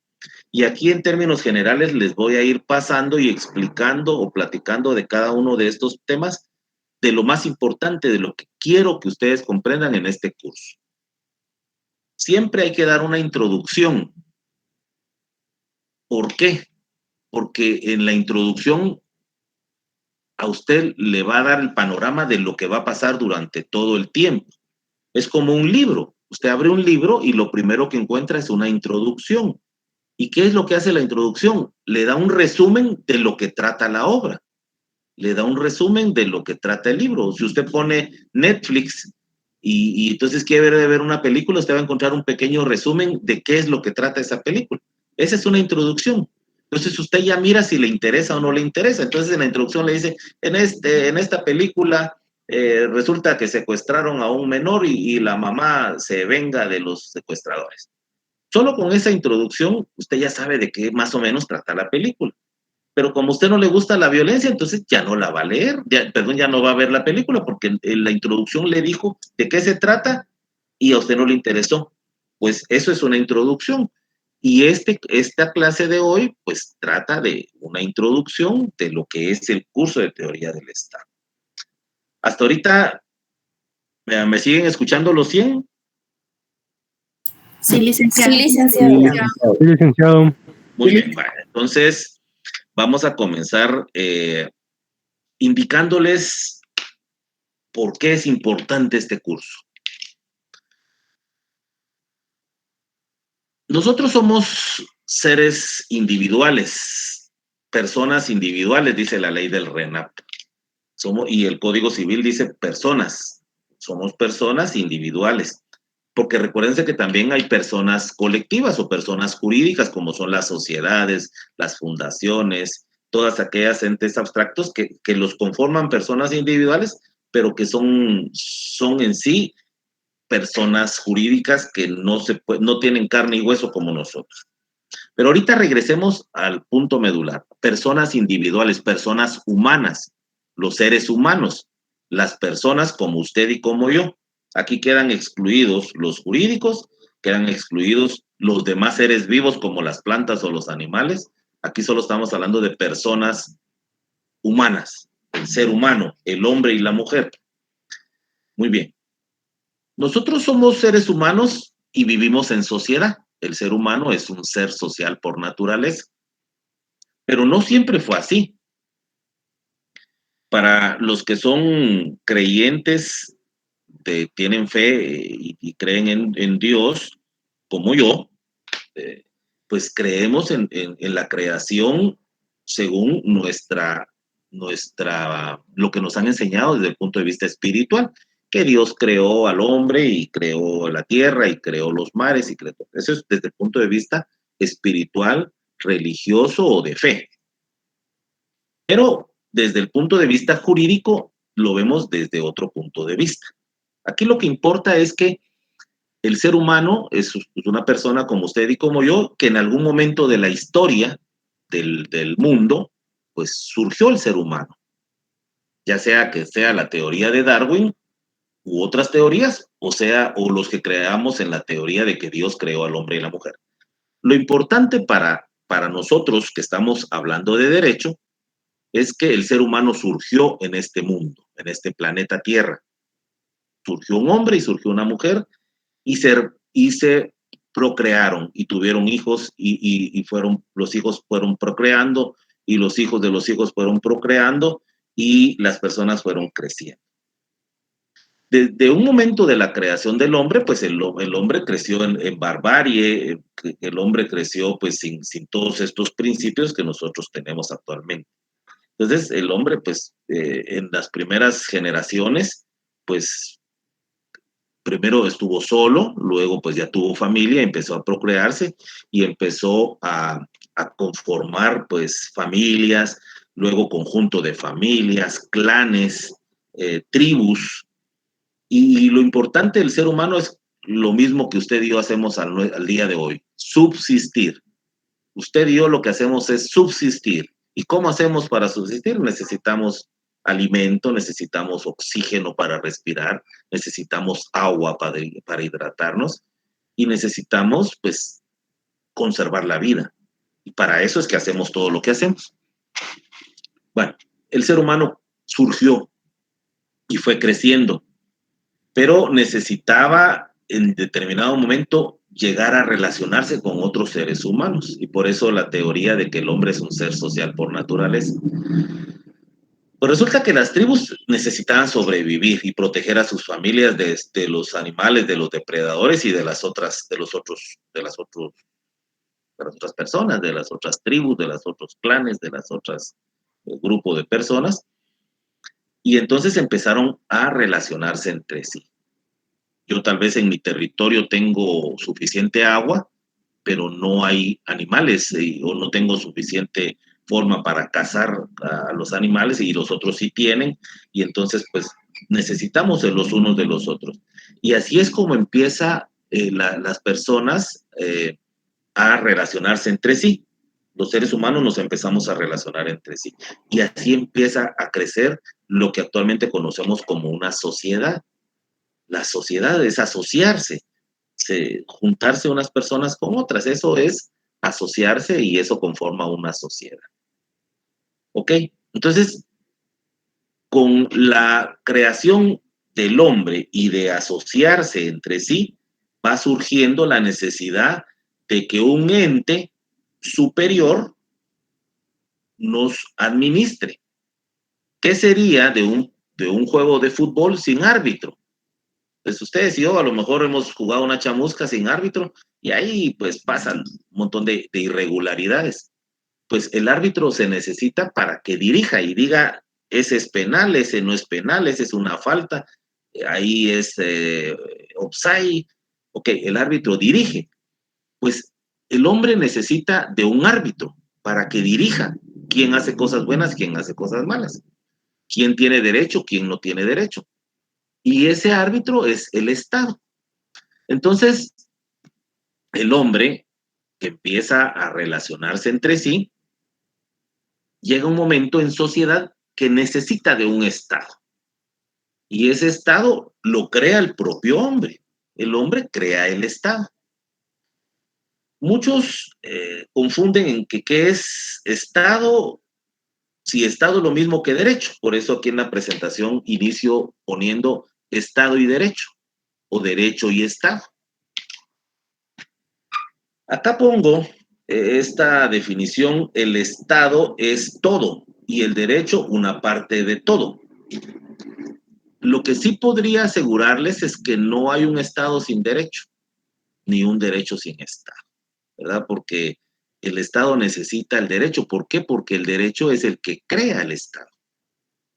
S3: Y aquí en términos generales les voy a ir pasando y explicando o platicando de cada uno de estos temas, de lo más importante, de lo que quiero que ustedes comprendan en este curso. Siempre hay que dar una introducción. ¿Por qué? Porque en la introducción a usted le va a dar el panorama de lo que va a pasar durante todo el tiempo. Es como un libro. Usted abre un libro y lo primero que encuentra es una introducción. ¿Y qué es lo que hace la introducción? Le da un resumen de lo que trata la obra. Le da un resumen de lo que trata el libro. Si usted pone Netflix y entonces quiere ver una película, usted va a encontrar un pequeño resumen de qué es lo que trata esa película. Esa es una introducción. Entonces usted ya mira si le interesa o no le interesa. Entonces en la introducción le dice, en esta película resulta que secuestraron a un menor y la mamá se venga de los secuestradores. Solo con esa introducción usted ya sabe de qué más o menos trata la película. Pero como a usted no le gusta la violencia, entonces ya no la va a leer, ya no va a ver la película, porque en la introducción le dijo de qué se trata y a usted no le interesó. Pues eso es una introducción. Y esta clase de hoy, pues trata de una introducción de lo que es el curso de teoría del Estado. Hasta ahorita, ¿me siguen escuchando los 100?
S4: Sí, licenciado.
S1: Sí, licenciado.
S6: Sí, licenciado.
S3: Muy bien, bueno, entonces vamos a comenzar indicándoles por qué es importante este curso. Nosotros somos seres individuales, personas individuales, dice la ley del RENAP. Y el Código Civil dice personas. Somos personas individuales. Porque recuérdense que también hay personas colectivas o personas jurídicas, como son las sociedades, las fundaciones, todas aquellas entes abstractos que los conforman personas individuales, pero que son en sí personas jurídicas que no tienen carne y hueso como nosotros. Pero ahorita regresemos al punto medular. Personas individuales, personas humanas, los seres humanos, las personas como usted y como yo. Aquí quedan excluidos los jurídicos, quedan excluidos los demás seres vivos como las plantas o los animales. Aquí solo estamos hablando de personas humanas, el ser humano, el hombre y la mujer. Muy bien. Nosotros somos seres humanos y vivimos en sociedad. El ser humano es un ser social por naturaleza. Pero no siempre fue así. Para los que son creyentes, tienen fe y creen en Dios, como yo, pues creemos en la creación según lo que nos han enseñado desde el punto de vista espiritual, que Dios creó al hombre y creó la tierra y creó los mares y creó todo. Eso es desde el punto de vista espiritual, religioso o de fe. Pero desde el punto de vista jurídico lo vemos desde otro punto de vista. Aquí lo que importa es que el ser humano es una persona como usted y como yo, que en algún momento de la historia del mundo, pues surgió el ser humano. Ya sea que sea la teoría de Darwin u otras teorías, o los que creamos en la teoría de que Dios creó al hombre y la mujer. Lo importante para nosotros que estamos hablando de derecho es que el ser humano surgió en este mundo, en este planeta Tierra. Surgió un hombre y surgió una mujer y se procrearon y tuvieron hijos y los hijos fueron procreando y los hijos de los hijos fueron procreando y las personas fueron creciendo. Desde un momento de la creación del hombre, pues el hombre creció en barbarie, el hombre creció pues sin todos estos principios que nosotros tenemos actualmente. Entonces el hombre pues en las primeras generaciones pues primero estuvo solo, luego pues ya tuvo familia, empezó a procrearse y empezó a conformar pues familias, luego conjunto de familias, clanes, tribus. Y lo importante del ser humano es lo mismo que usted y yo hacemos al día de hoy, subsistir. Usted y yo lo que hacemos es subsistir. ¿Y cómo hacemos para subsistir? Necesitamos alimento, necesitamos oxígeno para respirar, necesitamos agua para hidratarnos y necesitamos, pues, conservar la vida. Y para eso es que hacemos todo lo que hacemos. Bueno, el ser humano surgió y fue creciendo, pero necesitaba en determinado momento llegar a relacionarse con otros seres humanos. Y por eso la teoría de que el hombre es un ser social por naturaleza. Pues resulta que las tribus necesitaban sobrevivir y proteger a sus familias de los animales, de los depredadores y de las otras personas, de las otras tribus, de los otros clanes, de las otras grupos de personas. Y entonces empezaron a relacionarse entre sí. Yo tal vez en mi territorio tengo suficiente agua, pero no hay animales o no tengo suficiente forma para cazar a los animales y los otros sí tienen, y entonces pues necesitamos de los unos de los otros. Y así es como empieza las personas a relacionarse entre sí. Los seres humanos nos empezamos a relacionar entre sí. Y así empieza a crecer lo que actualmente conocemos como una sociedad. La sociedad es asociarse, juntarse unas personas con otras. Eso es asociarse y eso conforma una sociedad. ¿Ok? Entonces, con la creación del hombre y de asociarse entre sí, va surgiendo la necesidad de que un ente superior nos administre. ¿Qué sería de un juego de fútbol sin árbitro? Pues ustedes y yo a lo mejor hemos jugado una chamusca sin árbitro y ahí pues pasan un montón de irregularidades. Pues el árbitro se necesita para que dirija y diga, ese es penal, ese no es penal, ese es una falta, ahí es offside. Ok, el árbitro dirige. Pues el hombre necesita de un árbitro para que dirija quién hace cosas buenas, quién hace cosas malas, quién tiene derecho, quién no tiene derecho. Y ese árbitro es el Estado. Entonces, el hombre que empieza a relacionarse entre sí, llega un momento en sociedad que necesita de un Estado. Y ese Estado lo crea el propio hombre. El hombre crea el Estado. Muchos confunden en que qué es Estado, si Estado es lo mismo que derecho. Por eso aquí en la presentación inicio poniendo Estado y derecho, o derecho y Estado. Acá pongo esta definición: el Estado es todo y el derecho una parte de todo. Lo que sí podría asegurarles es que no hay un Estado sin derecho, ni un derecho sin Estado, ¿verdad? Porque el Estado necesita el derecho. ¿Por qué? Porque el derecho es el que crea el Estado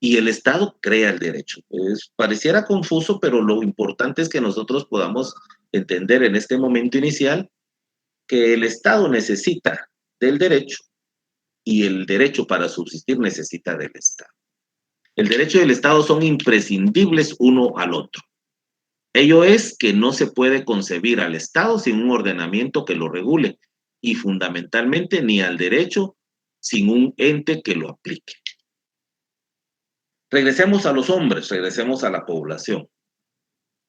S3: y el Estado crea el derecho. Pareciera confuso, pero lo importante es que nosotros podamos entender en este momento inicial que el Estado necesita del derecho y el derecho para subsistir necesita del Estado. El derecho y el Estado son imprescindibles uno al otro. Ello es que no se puede concebir al Estado sin un ordenamiento que lo regule y fundamentalmente ni al derecho sin un ente que lo aplique. Regresemos a los hombres, regresemos a la población.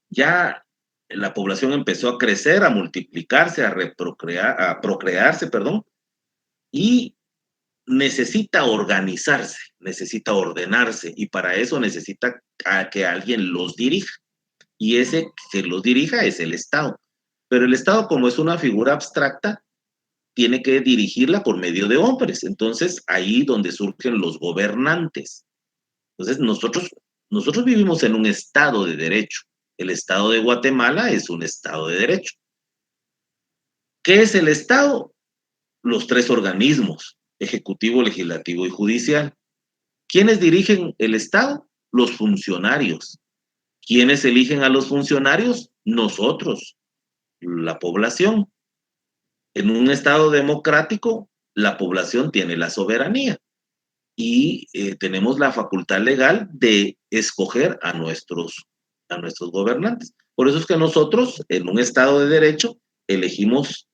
S3: Ya la población empezó a crecer, a multiplicarse, a procrearse, y necesita organizarse, necesita ordenarse, y para eso necesita que alguien los dirija. Y ese que los dirija es el Estado. Pero el Estado, como es una figura abstracta, tiene que dirigirla por medio de hombres. Entonces, ahí donde surgen los gobernantes. Entonces, nosotros vivimos en un Estado de derecho. El Estado de Guatemala es un Estado de derecho. ¿Qué es el Estado? Los tres organismos: ejecutivo, legislativo y judicial. ¿Quiénes dirigen el Estado? Los funcionarios. ¿Quiénes eligen a los funcionarios? Nosotros, la población. En un Estado democrático, la población tiene la soberanía y tenemos la facultad legal de escoger a nuestros gobernantes. Por eso es que nosotros, en un Estado de derecho, elegimos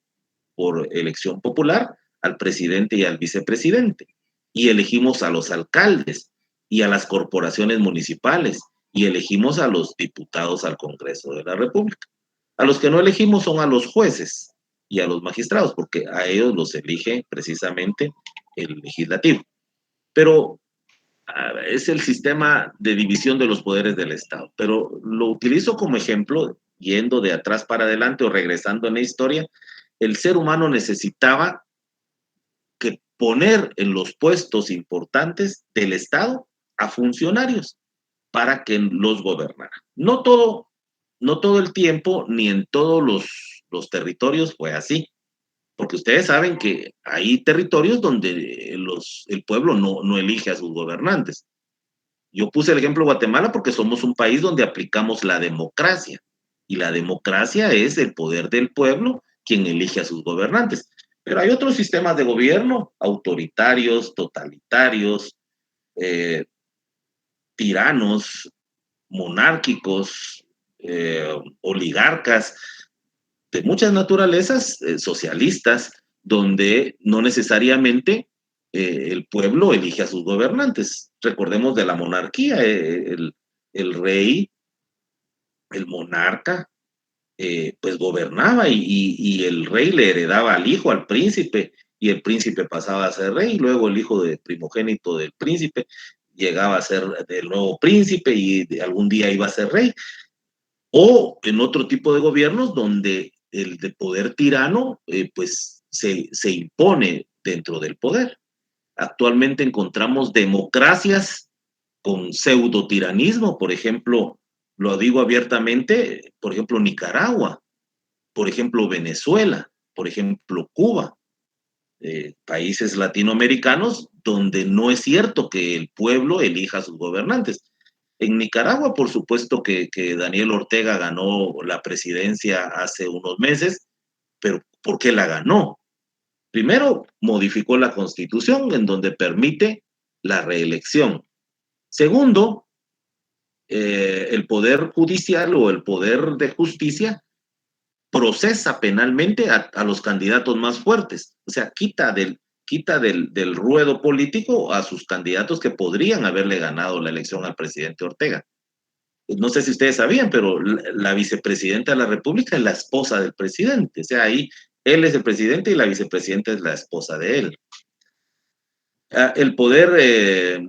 S3: por elección popular al presidente y al vicepresidente, y elegimos a los alcaldes y a las corporaciones municipales, y elegimos a los diputados al Congreso de la República. A los que no elegimos son a los jueces y a los magistrados, porque a ellos los elige precisamente el legislativo. Pero es el sistema de división de los poderes del Estado. Pero lo utilizo como ejemplo, yendo de atrás para adelante o regresando en la historia. El ser humano necesitaba que poner en los puestos importantes del Estado a funcionarios para que los gobernaran. No todo el tiempo, ni en todos los territorios fue así, porque ustedes saben que hay territorios donde el pueblo no elige a sus gobernantes. Yo puse el ejemplo de Guatemala porque somos un país donde aplicamos la democracia, y la democracia es el poder del pueblo quien elige a sus gobernantes. Pero hay otros sistemas de gobierno, autoritarios, totalitarios, tiranos, monárquicos, oligarcas, de muchas naturalezas, socialistas, donde no necesariamente el pueblo elige a sus gobernantes. Recordemos de la monarquía, el rey, el monarca, pues gobernaba y el rey le heredaba al hijo, al príncipe, y el príncipe pasaba a ser rey, y luego el hijo primogénito del príncipe llegaba a ser el nuevo príncipe y algún día iba a ser rey. O en otro tipo de gobiernos donde el de poder tirano pues se impone dentro del poder. Actualmente encontramos democracias con pseudo tiranismo, por ejemplo, lo digo abiertamente, por ejemplo, Nicaragua, por ejemplo, Venezuela, por ejemplo, Cuba, países latinoamericanos donde no es cierto que el pueblo elija a sus gobernantes. En Nicaragua, por supuesto que Daniel Ortega ganó la presidencia hace unos meses, pero ¿por qué la ganó? Primero, modificó la Constitución en donde permite la reelección. Segundo, el Poder Judicial o el Poder de Justicia procesa penalmente a los candidatos más fuertes. O sea, quita del ruedo político a sus candidatos que podrían haberle ganado la elección al presidente Ortega. No sé si ustedes sabían, pero la vicepresidenta de la República es la esposa del presidente. O sea, ahí él es el presidente y la vicepresidenta es la esposa de él. El poder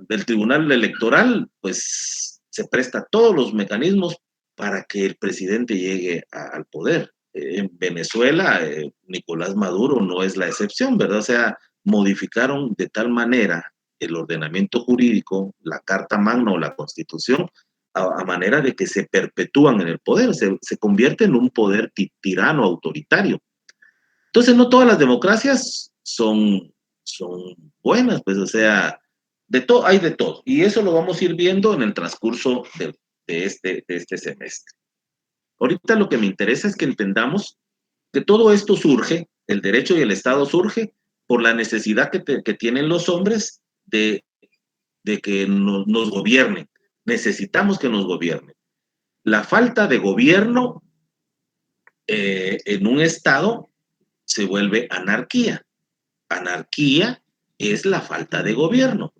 S3: del Tribunal Electoral, pues, se presta todos los mecanismos para que el presidente llegue al poder. En Venezuela, Nicolás Maduro no es la excepción, ¿verdad? O sea, modificaron de tal manera el ordenamiento jurídico, la Carta Magna o la Constitución, a manera de que se perpetúan en el poder, se convierte en un poder tirano, autoritario. Entonces, no todas las democracias son buenas, pues, o sea, hay de todo. Y eso lo vamos a ir viendo en el transcurso de este semestre. Ahorita lo que me interesa es que entendamos que todo esto surge, el derecho y el Estado surge por la necesidad que tienen los hombres de que nos gobiernen. Necesitamos que nos gobiernen. La falta de gobierno en un Estado se vuelve anarquía. Anarquía es la falta de gobierno.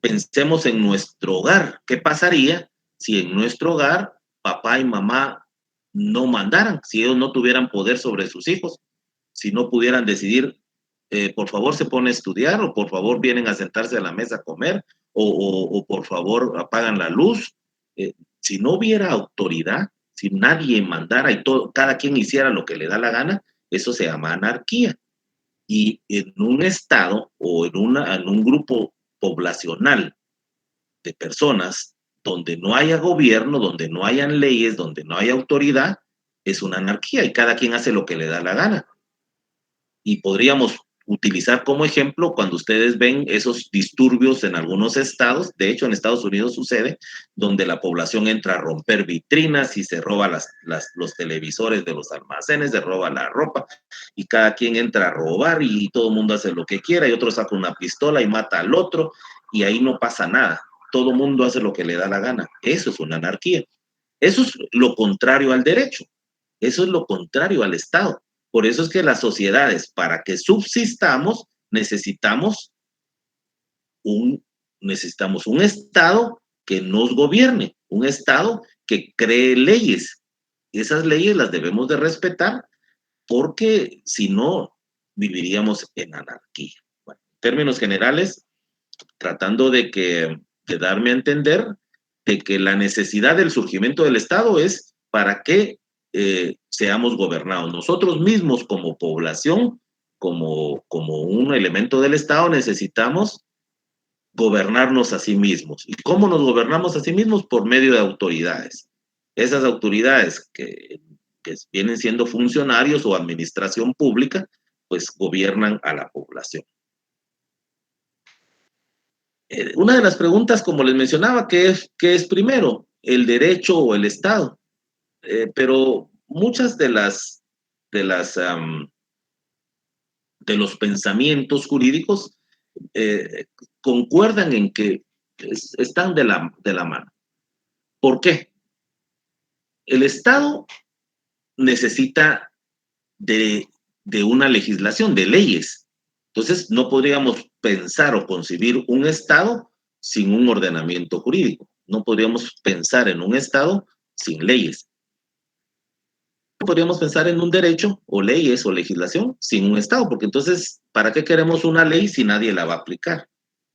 S3: Pensemos en nuestro hogar. ¿Qué pasaría si en nuestro hogar papá y mamá no mandaran, si ellos no tuvieran poder sobre sus hijos, si no pudieran decidir, por favor se pone a estudiar, o por favor vienen a sentarse a la mesa a comer, o por favor apagan la luz? Si no hubiera autoridad, si nadie mandara y cada quien hiciera lo que le da la gana, eso se llama anarquía. Y en un estado o en un grupo poblacional de personas donde no haya gobierno, donde no hayan leyes, donde no haya autoridad, es una anarquía y cada quien hace lo que le da la gana. Y podríamos utilizar como ejemplo cuando ustedes ven esos disturbios en algunos estados, de hecho en Estados Unidos sucede, donde la población entra a romper vitrinas y se roba los televisores de los almacenes, se roba la ropa y cada quien entra a robar y todo el mundo hace lo que quiera y otro saca una pistola y mata al otro y ahí no pasa nada. Todo el mundo hace lo que le da la gana. Eso es una anarquía. Eso es lo contrario al derecho. Eso es lo contrario al Estado. Por eso es que las sociedades, para que subsistamos, necesitamos un Estado que nos gobierne, un Estado que cree leyes. Esas leyes las debemos de respetar porque si no, viviríamos en anarquía. Bueno, en términos generales, tratando de darme a entender de que la necesidad del surgimiento del Estado es para que seamos gobernados. Nosotros mismos como población, como un elemento del Estado, necesitamos gobernarnos a sí mismos. ¿Y cómo nos gobernamos a sí mismos? Por medio de autoridades. Esas autoridades que vienen siendo funcionarios o administración pública, pues gobiernan a la población. Una de las preguntas, como les mencionaba, ¿qué es primero? ¿El derecho o el Estado? Pero muchas de los pensamientos jurídicos concuerdan en que están de la mano. ¿Por qué? El Estado necesita de una legislación, de leyes. Entonces, no podríamos pensar o concebir un Estado sin un ordenamiento jurídico. No podríamos pensar en un Estado sin leyes. No podríamos pensar en un derecho o leyes o legislación sin un Estado, porque entonces, ¿para qué queremos una ley si nadie la va a aplicar?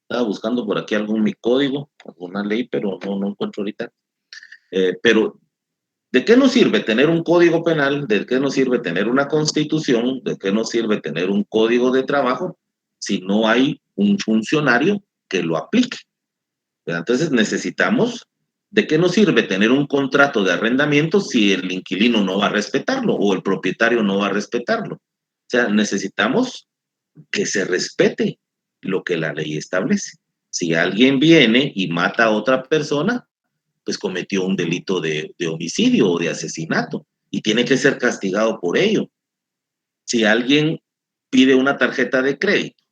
S3: Estaba buscando por aquí algún mi código, alguna ley, pero no encuentro ahorita. Pero ¿de qué nos sirve tener un código penal? ¿De qué nos sirve tener una constitución? ¿De qué nos sirve tener un código de trabajo si no hay un funcionario que lo aplique? Entonces necesitamos, ¿de qué nos sirve tener un contrato de arrendamiento si el inquilino no va a respetarlo o el propietario no va a respetarlo? O sea, necesitamos que se respete lo que la ley establece. Si alguien viene y mata a otra persona, pues cometió un delito de homicidio o de asesinato y tiene que ser castigado por ello. Si alguien pide una tarjeta de crédito,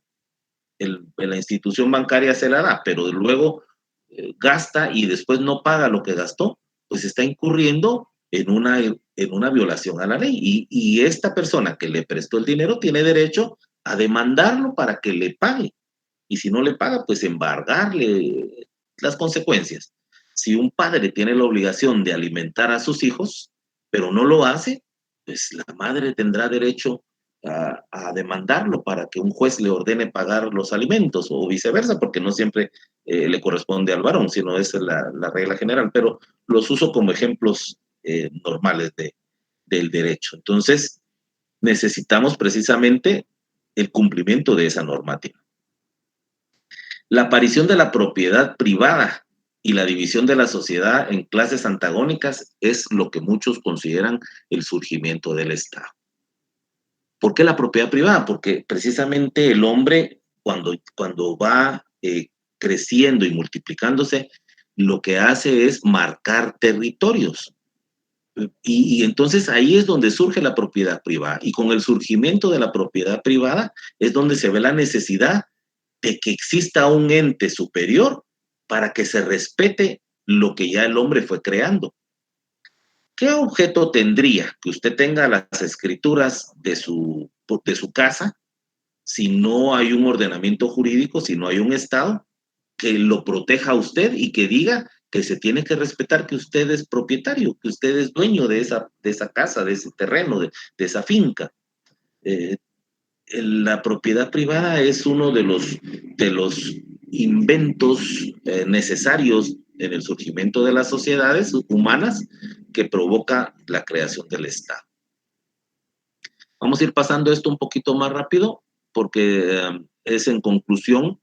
S3: la institución bancaria se la da, pero luego gasta y después no paga lo que gastó, pues está incurriendo en una violación a la ley. Y esta persona que le prestó el dinero tiene derecho a demandarlo para que le pague. Y si no le paga, pues embargarle las consecuencias. Si un padre tiene la obligación de alimentar a sus hijos, pero no lo hace, pues la madre tendrá derecho a demandarlo para que un juez le ordene pagar los alimentos o viceversa, porque no siempre le corresponde al varón, sino es la regla general, pero los uso como ejemplos normales del derecho. Entonces, necesitamos precisamente el cumplimiento de esa normativa. La aparición de la propiedad privada y la división de la sociedad en clases antagónicas es lo que muchos consideran el surgimiento del Estado. ¿Por qué la propiedad privada? Porque precisamente el hombre, cuando va creciendo y multiplicándose, lo que hace es marcar territorios. Y entonces ahí es donde surge la propiedad privada. Y con el surgimiento de la propiedad privada es donde se ve la necesidad de que exista un ente superior para que se respete lo que ya el hombre fue creando. ¿Qué objeto tendría que usted tenga las escrituras de su casa si no hay un ordenamiento jurídico, si no hay un Estado que lo proteja a usted y que diga que se tiene que respetar que usted es propietario, que usted es dueño de esa casa, de ese terreno, de esa finca? La propiedad privada es uno de los inventos necesarios en el surgimiento de las sociedades humanas que provoca la creación del Estado. Vamos a ir pasando esto un poquito más rápido porque es en conclusión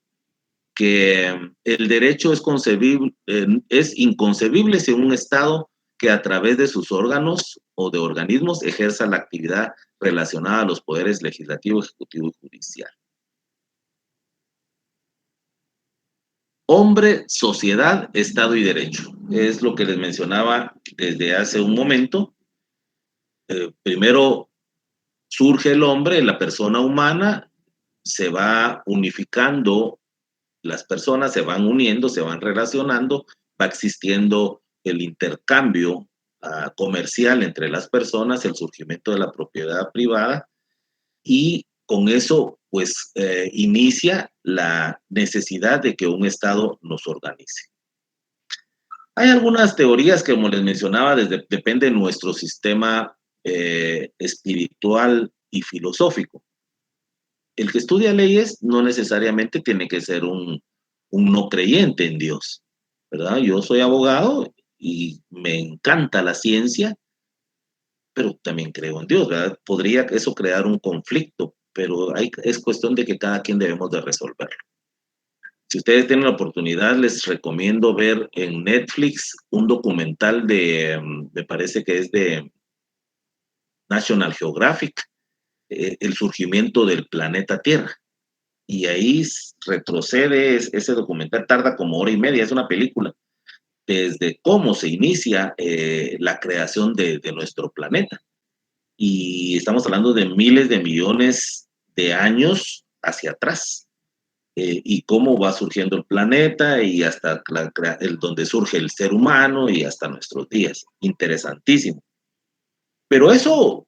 S3: que el derecho es inconcebible sin un Estado que a través de sus órganos o de organismos ejerza la actividad relacionada a los poderes legislativo, ejecutivo y judicial. Hombre, sociedad, Estado y derecho. Es lo que les mencionaba desde hace un momento. Primero surge el hombre, la persona humana, se va unificando, las personas se van uniendo, se van relacionando, va existiendo el intercambio comercial entre las personas, el surgimiento de la propiedad privada y con eso pues inicia la necesidad de que un Estado nos organice. Hay algunas teorías que, como les mencionaba, depende de nuestro sistema espiritual y filosófico. El que estudia leyes no necesariamente tiene que ser un no creyente en Dios, ¿verdad? Yo soy abogado y me encanta la ciencia, pero también creo en Dios, ¿verdad? Podría eso crear un conflicto, pero es cuestión de que cada quien debemos de resolverlo. Si ustedes tienen la oportunidad, les recomiendo ver en Netflix un documental me parece que es de National Geographic, el surgimiento del planeta Tierra. Y ahí retrocede, ese documental tarda como 1 hora y media, es una película, desde cómo se inicia la creación de nuestro planeta. Y estamos hablando de miles de millones de años hacia atrás. Y cómo va surgiendo el planeta y hasta donde surge el ser humano y hasta nuestros días. Interesantísimo. Pero eso,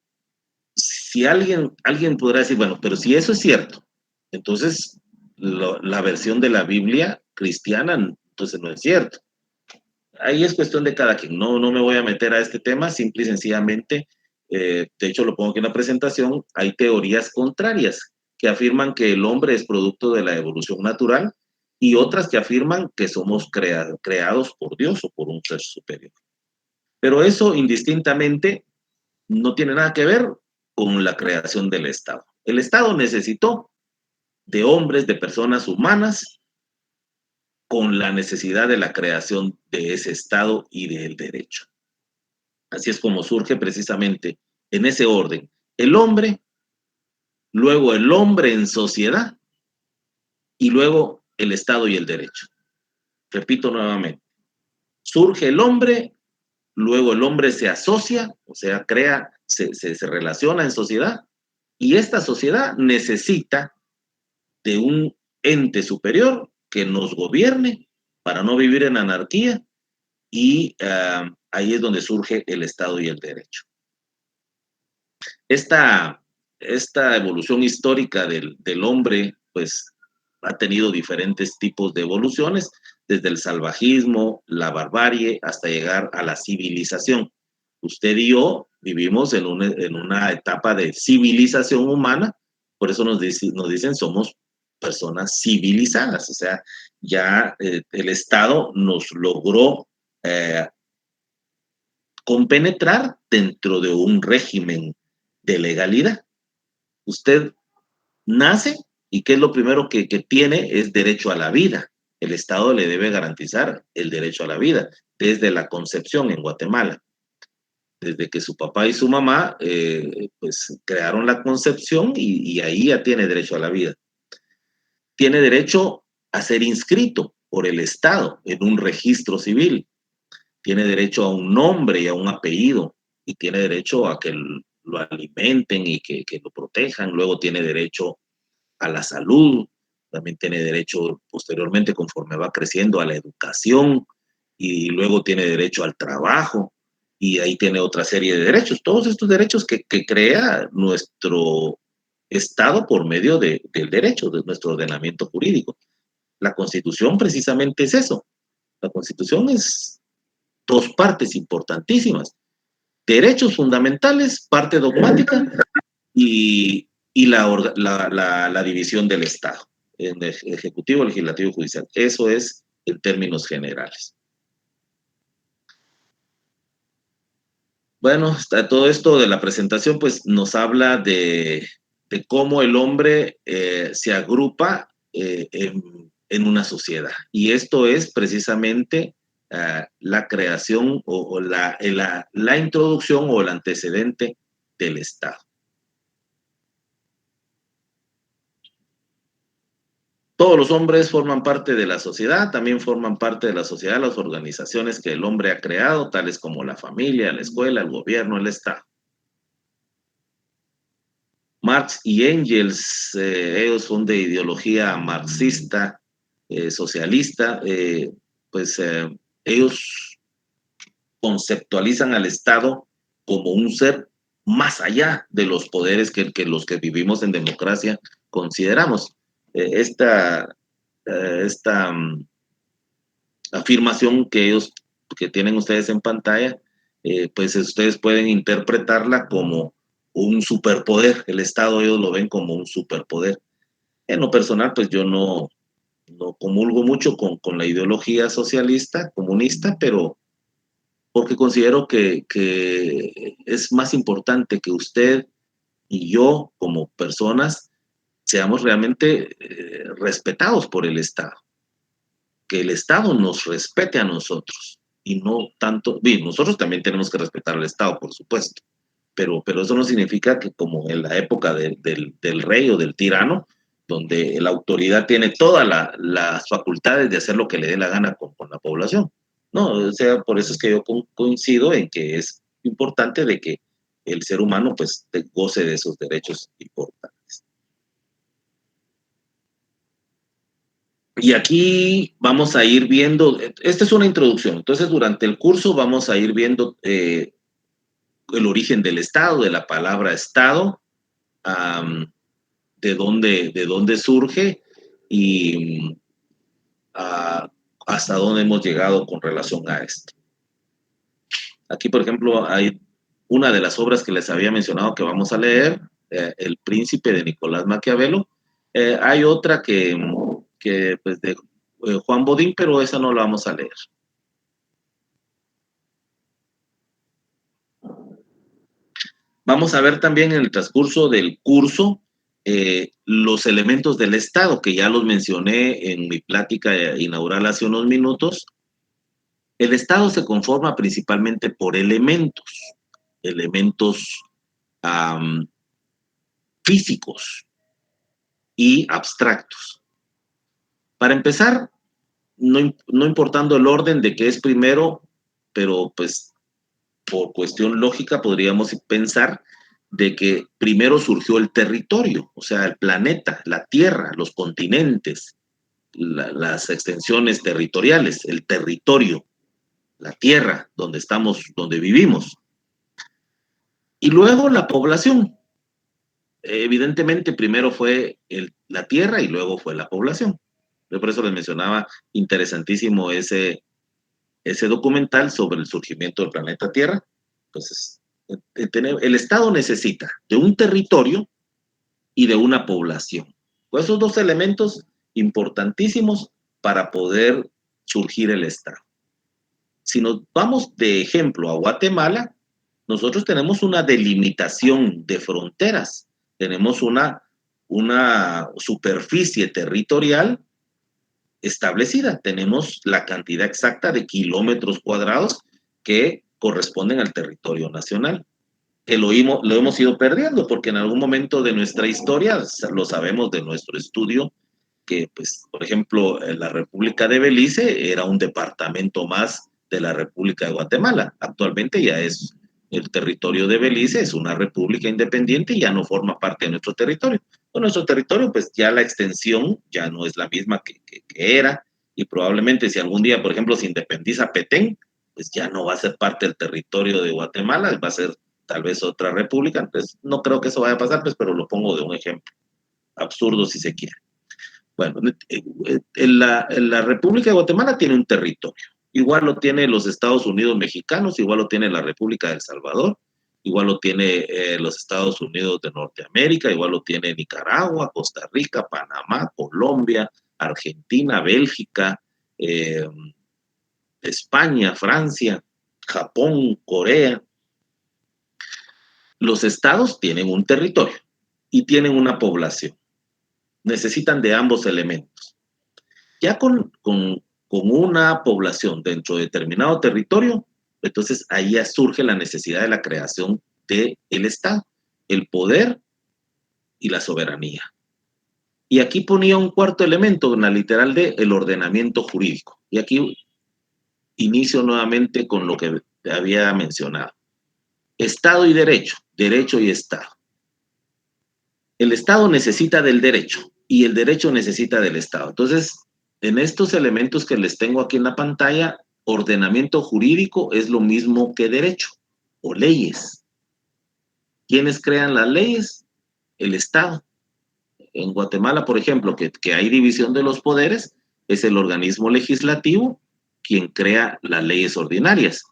S3: si alguien podrá decir, bueno, pero si eso es cierto, entonces la versión de la Biblia cristiana, entonces no es cierto. Ahí es cuestión de cada quien. No me voy a meter a este tema, simple y sencillamente, de hecho lo pongo aquí en la presentación, hay teorías contrarias que afirman que el hombre es producto de la evolución natural y otras que afirman que somos creados por Dios o por un ser superior. Pero eso indistintamente no tiene nada que ver con la creación del Estado. El Estado necesitó de hombres, de personas humanas, con la necesidad de la creación de ese Estado y del derecho. Así es como surge precisamente en ese orden el hombre, luego el hombre en sociedad y luego el Estado y el derecho. Repito nuevamente, surge el hombre, luego el hombre se asocia, o sea, se relaciona en sociedad y esta sociedad necesita de un ente superior que nos gobierne para no vivir en anarquía y ahí es donde surge el Estado y el derecho. Esta evolución histórica del hombre, pues, ha tenido diferentes tipos de evoluciones, desde el salvajismo, la barbarie, hasta llegar a la civilización. Usted y yo vivimos en una etapa de civilización humana, por eso nos dicen somos personas civilizadas, o sea, ya el Estado nos logró compenetrar dentro de un régimen de legalidad. Usted nace y ¿qué es lo primero que tiene? Es derecho a la vida. El Estado le debe garantizar el derecho a la vida desde la concepción en Guatemala. Desde que su papá y su mamá pues crearon la concepción y ahí ya tiene derecho a la vida. Tiene derecho a ser inscrito por el Estado en un registro civil. Tiene derecho a un nombre y a un apellido y tiene derecho a que lo alimenten y que lo protejan. Luego tiene derecho a la salud, también tiene derecho posteriormente, conforme va creciendo, a la educación y luego tiene derecho al trabajo y ahí tiene otra serie de derechos. Todos estos derechos que crea nuestro Estado por medio del derecho, de nuestro ordenamiento jurídico. La Constitución precisamente es eso. La Constitución es dos partes importantísimas. Derechos fundamentales, parte dogmática, y la división del Estado, en el Ejecutivo, Legislativo y Judicial. Eso es en términos generales. Bueno, todo esto de la presentación pues nos habla de cómo el hombre se agrupa en una sociedad. Y esto es precisamente la creación o la introducción o el antecedente del Estado. Todos los hombres forman parte de la sociedad, también forman parte de la sociedad las organizaciones que el hombre ha creado, tales como la familia, la escuela, el gobierno, el Estado. Marx y Engels, ellos son de ideología marxista, socialista, ellos conceptualizan al Estado como un ser más allá de los poderes que los que vivimos en democracia consideramos. Esta afirmación que tienen ustedes en pantalla, pues ustedes pueden interpretarla como un superpoder. El Estado ellos lo ven como un superpoder. En lo personal, pues yo no comulgo mucho con la ideología socialista, comunista, pero porque considero que es más importante que usted y yo como personas seamos realmente respetados por el Estado. que el Estado nos respete a nosotros y no tanto, bien, nosotros también tenemos que respetar al Estado, por supuesto, pero eso no significa que como en la época del rey o del tirano, donde la autoridad tiene todas las facultades de hacer lo que le dé la gana con la población. No, o sea, por eso es que yo coincido en que es importante de que el ser humano pues goce de esos derechos importantes. Y aquí vamos a ir viendo, esta es una introducción, entonces durante el curso vamos a ir viendo el origen del Estado, de la palabra Estado, de dónde surge y hasta dónde hemos llegado con relación a esto. Aquí, por ejemplo, hay una de las obras que les había mencionado que vamos a leer, El Príncipe de Nicolás Maquiavelo. Hay otra que pues de Juan Bodin, pero esa no la vamos a leer. Vamos a ver también en el transcurso del curso los elementos del Estado, que ya los mencioné en mi plática inaugural hace unos minutos. El Estado se conforma principalmente por elementos físicos y abstractos. Para empezar, no importando el orden de qué es primero, pero pues por cuestión lógica podríamos pensar de que primero surgió el territorio, o sea, el planeta, la Tierra, los continentes, las extensiones territoriales, el territorio, la Tierra, donde estamos, donde vivimos. Y luego la población. Evidentemente, primero fue la Tierra y luego fue la población. Yo por eso les mencionaba, interesantísimo ese documental sobre el surgimiento del planeta Tierra. Entonces, el Estado necesita de un territorio y de una población. Pues esos dos elementos importantísimos para poder surgir el Estado. Si nos vamos de ejemplo a Guatemala, nosotros tenemos una delimitación de fronteras, tenemos una superficie territorial establecida, tenemos la cantidad exacta de kilómetros cuadrados que corresponden al territorio nacional, que lo hemos ido perdiendo, porque en algún momento de nuestra historia, lo sabemos de nuestro estudio, que pues, por ejemplo, la República de Belice era un departamento más de la República de Guatemala. Actualmente ya es el territorio de Belice, es una república independiente y ya no forma parte de nuestro territorio. Con nuestro territorio, pues ya la extensión ya no es la misma que era, y probablemente si algún día, por ejemplo, se independiza Petén, pues ya no va a ser parte del territorio de Guatemala, va a ser tal vez otra república. Entonces, no creo que eso vaya a pasar, pues, pero lo pongo de un ejemplo absurdo si se quiere. Bueno, la República de Guatemala tiene un territorio. Igual lo tiene los Estados Unidos mexicanos, igual lo tiene la República de El Salvador, igual lo tiene los Estados Unidos de Norteamérica, igual lo tiene Nicaragua, Costa Rica, Panamá, Colombia, Argentina, Bélgica, España, Francia, Japón, Corea. Los estados tienen un territorio y tienen una población. Necesitan de ambos elementos. Ya con una población dentro de determinado territorio, entonces ahí ya surge la necesidad de la creación del Estado, el poder y la soberanía. Y aquí ponía un cuarto elemento en la literal de el ordenamiento jurídico. Y aquí inicio nuevamente con lo que había mencionado. Estado y derecho, derecho y Estado. El Estado necesita del derecho y el derecho necesita del Estado. Entonces, en estos elementos que les tengo aquí en la pantalla, ordenamiento jurídico es lo mismo que derecho o leyes. ¿Quiénes crean las leyes? El Estado. En Guatemala, por ejemplo, que hay división de los poderes, es el organismo legislativo quien crea las leyes ordinarias.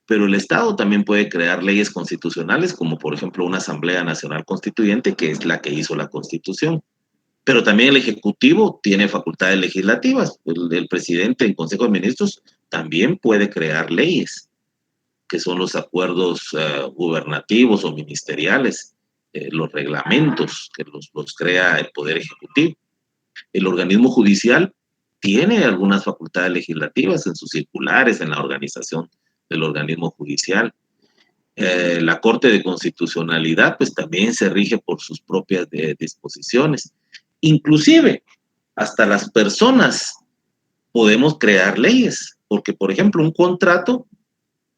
S3: Pero el Estado también puede crear leyes constitucionales, como por ejemplo una Asamblea Nacional Constituyente, que es la que hizo la Constitución. Pero también el Ejecutivo tiene facultades legislativas. El presidente en Consejo de Ministros también puede crear leyes, que son los acuerdos gubernativos o ministeriales, los reglamentos que los crea el Poder Ejecutivo. El organismo judicial tiene algunas facultades legislativas en sus circulares, en la organización del organismo judicial. La Corte de Constitucionalidad pues también se rige por sus propias disposiciones. Inclusive, hasta las personas podemos crear leyes, porque por ejemplo un contrato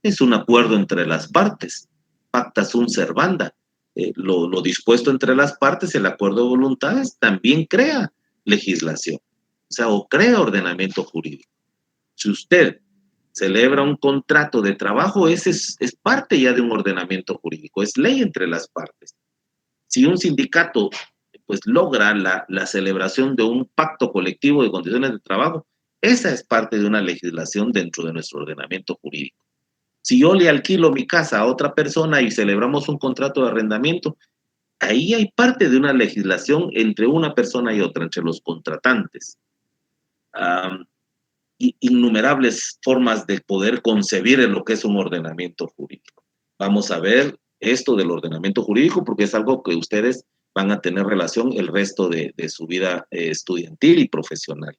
S3: es un acuerdo entre las partes, pacta sunt servanda, lo dispuesto entre las partes, el acuerdo de voluntades, también crea legislación, o sea, o crea ordenamiento jurídico. Si usted celebra un contrato de trabajo, ese es parte ya de un ordenamiento jurídico, es ley entre las partes. Si un sindicato pues logra la celebración de un pacto colectivo de condiciones de trabajo, esa es parte de una legislación dentro de nuestro ordenamiento jurídico. Si yo le alquilo mi casa a otra persona y celebramos un contrato de arrendamiento, ahí hay parte de una legislación entre una persona y otra, entre los contratantes. Innumerables formas de poder concebir en lo que es un ordenamiento jurídico. Vamos a ver esto del ordenamiento jurídico porque es algo que ustedes van a tener relación el resto de su vida estudiantil y profesional.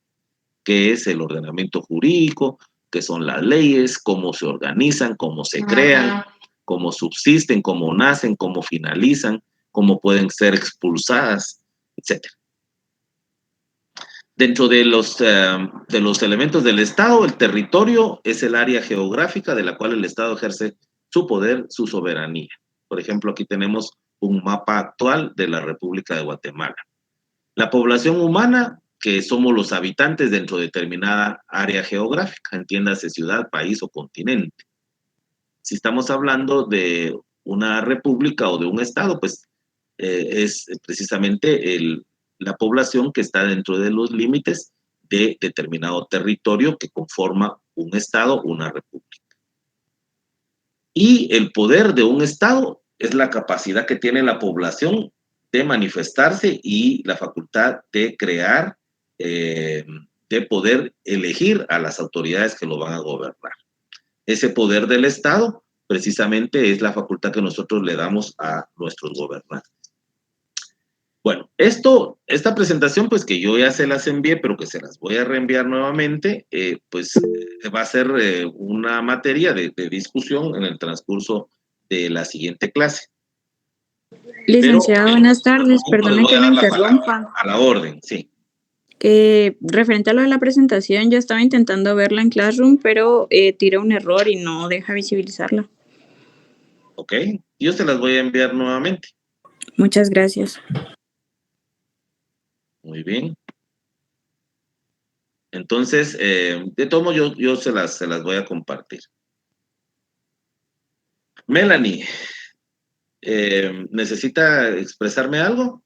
S3: ¿Qué es el ordenamiento jurídico? ¿Qué son las leyes? ¿Cómo se organizan? ¿Cómo se crean? ¿Cómo subsisten? ¿Cómo nacen? ¿Cómo finalizan? ¿Cómo pueden ser expulsadas? Etcétera. Dentro de los elementos del Estado, el territorio es el área geográfica de la cual el Estado ejerce su poder, su soberanía. Por ejemplo, aquí tenemos un mapa actual de la República de Guatemala. La población humana, que somos los habitantes dentro de determinada área geográfica, entiéndase ciudad, país o continente. Si estamos hablando de una república o de un Estado, pues es precisamente la población que está dentro de los límites de determinado territorio que conforma un Estado, una república. Y el poder de un Estado es la capacidad que tiene la población de manifestarse y la facultad de crear, de poder elegir a las autoridades que lo van a gobernar. Ese poder del Estado precisamente es la facultad que nosotros le damos a nuestros gobernantes. Bueno, esta presentación, pues que yo ya se las envié, pero que se las voy a reenviar nuevamente, pues va a ser una materia de discusión en el transcurso de la siguiente clase.
S6: Licenciado, buenas tardes, perdone que me interrumpa.
S3: A la orden, sí.
S6: Referente a lo de la presentación, yo estaba intentando verla en Classroom, pero tira un error y no deja visibilizarla.
S3: Ok, yo se las voy a enviar nuevamente.
S6: Muchas gracias.
S3: Muy bien. Entonces, de todos modos, yo se las voy a compartir. Melanie, ¿necesita expresarme algo?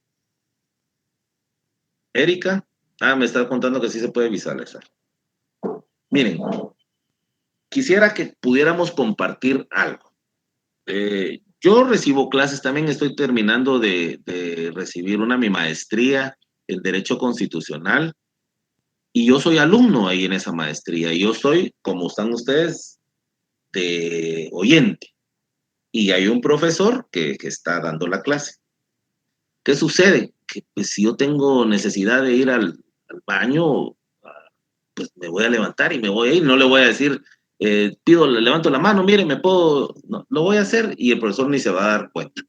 S3: Erika, me está contando que sí se puede visualizar. Miren, quisiera que pudiéramos compartir algo. Yo recibo clases también, estoy terminando de recibir mi maestría en Derecho Constitucional, y yo soy alumno ahí en esa maestría, y yo soy, como están ustedes, de oyente, y hay un profesor que está dando la clase. ¿Qué sucede? Que pues, si yo tengo necesidad de ir al baño, pues me voy a levantar y me voy a ir, no le voy a decir, levanto la mano, mire, no, lo voy a hacer, y el profesor ni se va a dar cuenta.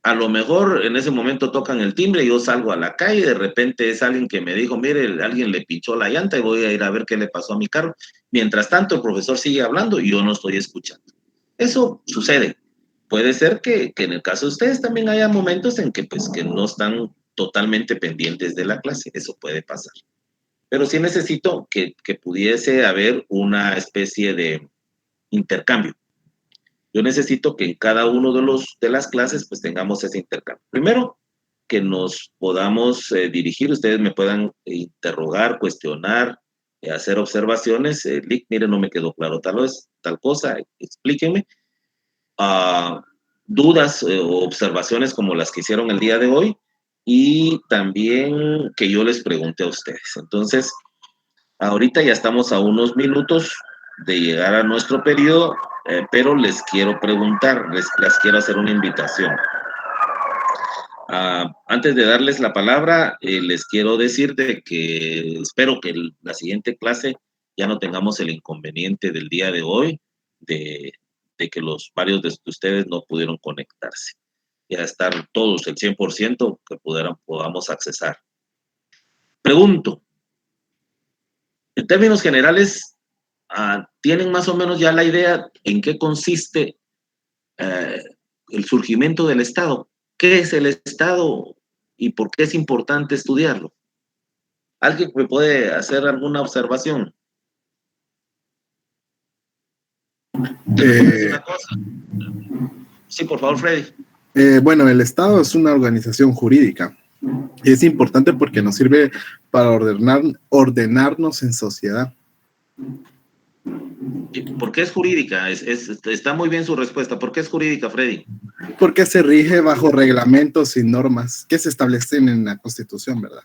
S3: A lo mejor en ese momento tocan el timbre y yo salgo a la calle, de repente es alguien que me dijo, mire, alguien le pinchó la llanta y voy a ir a ver qué le pasó a mi carro. Mientras tanto, el profesor sigue hablando y yo no estoy escuchando. Eso sucede. Puede ser que en el caso de ustedes también haya momentos en que, pues, que no están totalmente pendientes de la clase. Eso puede pasar. Pero sí necesito que pudiese haber una especie de intercambio. Yo necesito que en cada uno de las clases pues tengamos ese intercambio. Primero, que nos podamos dirigir, ustedes me puedan interrogar, cuestionar, hacer observaciones. Mire, no me quedó claro tal cosa, explíquenme. Dudas o observaciones como las que hicieron el día de hoy, y también que yo les pregunte a ustedes. Entonces, ahorita ya estamos a unos minutos de llegar a nuestro periodo, pero les quiero preguntar, les quiero hacer una invitación. Antes de darles la palabra, les quiero decir de que espero que la siguiente clase ya no tengamos el inconveniente del día de hoy de que varios de ustedes no pudieron conectarse. Ya estar todos el 100% que podamos accesar. Pregunto, en términos generales, ¿tienen más o menos ya la idea en qué consiste el surgimiento del Estado? ¿Qué es el Estado y por qué es importante estudiarlo? ¿Alguien me puede hacer alguna observación? Una cosa. Sí, por favor, Freddy.
S5: Bueno, el Estado es una organización jurídica y es importante porque nos sirve para ordenarnos en sociedad.
S3: ¿Por qué es jurídica? Está muy bien su respuesta. ¿Por qué es jurídica, Freddy?
S5: Porque se rige bajo reglamentos y normas que se establecen en la Constitución, ¿verdad?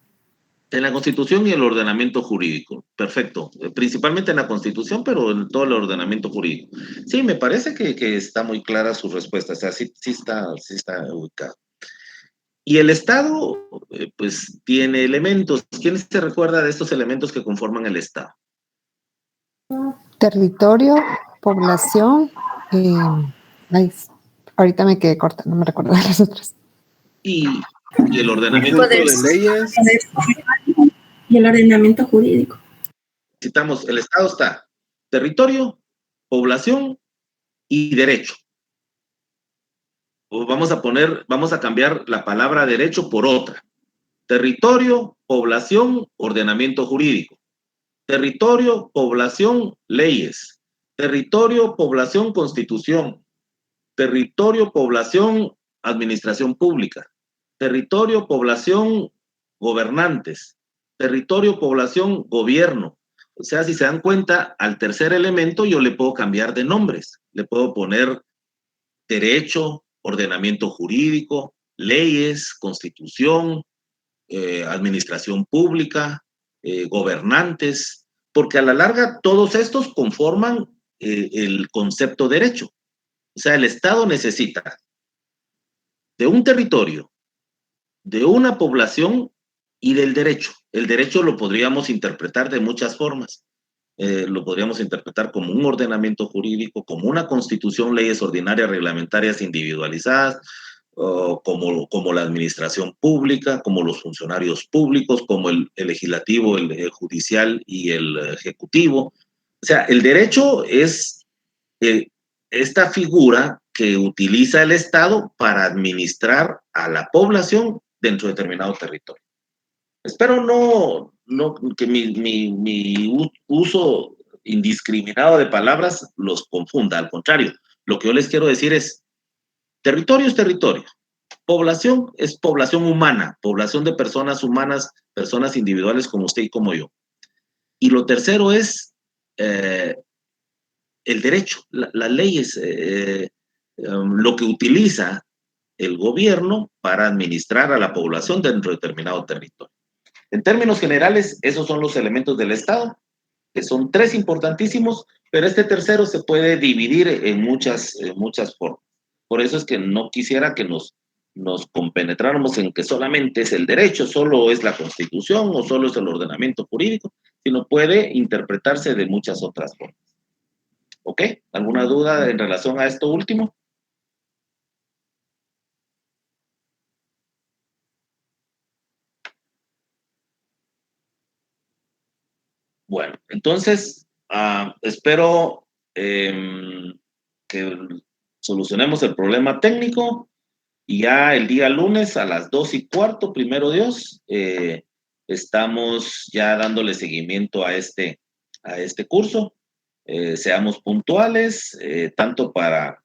S3: En la Constitución y el ordenamiento jurídico. Perfecto. Principalmente en la Constitución, pero en todo el ordenamiento jurídico. Sí, me parece que está muy clara su respuesta. O sea, sí está ubicado. Y el Estado, pues, tiene elementos. ¿Quién se recuerda de estos elementos que conforman el Estado?
S2: Territorio, población, ahorita me quedé corta, no me recuerdo de las otras.
S3: Y el ordenamiento
S5: de leyes.
S7: Y el ordenamiento jurídico.
S3: Citamos, el Estado está territorio, población y derecho. Vamos a cambiar la palabra derecho por otra. Territorio, población, ordenamiento jurídico. Territorio, población, leyes. Territorio, población, constitución. Territorio, población, administración pública. Territorio, población, gobernantes. Territorio, población, gobierno. O sea, si se dan cuenta, al tercer elemento yo le puedo cambiar de nombres. Le puedo poner derecho, ordenamiento jurídico, leyes, constitución, administración pública, gobernantes, porque a la larga todos estos conforman el concepto derecho. O sea, el Estado necesita de un territorio, de una población y del derecho. El derecho lo podríamos interpretar de muchas formas. Lo podríamos interpretar como un ordenamiento jurídico, como una constitución, leyes ordinarias, reglamentarias, individualizadas, como la administración pública, como los funcionarios públicos, como el legislativo, el judicial y el ejecutivo. O sea, el derecho es esta figura que utiliza el Estado para administrar a la población dentro de determinado territorio. Espero que mi uso indiscriminado de palabras los confunda. Al contrario, lo que yo les quiero decir es, territorio es territorio. Población es población humana, población de personas humanas, personas individuales como usted y como yo. Y lo tercero es el derecho, las leyes, lo que utiliza el gobierno para administrar a la población dentro de determinado territorio. En términos generales, esos son los elementos del Estado, que son tres importantísimos, pero este tercero se puede dividir en muchas formas. Por eso es que no quisiera que nos compenetráramos en que solamente es el derecho, solo es la Constitución o solo es el ordenamiento jurídico, sino puede interpretarse de muchas otras formas. ¿Ok? ¿Alguna duda en relación a esto último? Bueno, entonces, espero que solucionemos el problema técnico y ya el día lunes a las 2:15, primero Dios, estamos ya dándole seguimiento a este curso. Seamos puntuales, tanto para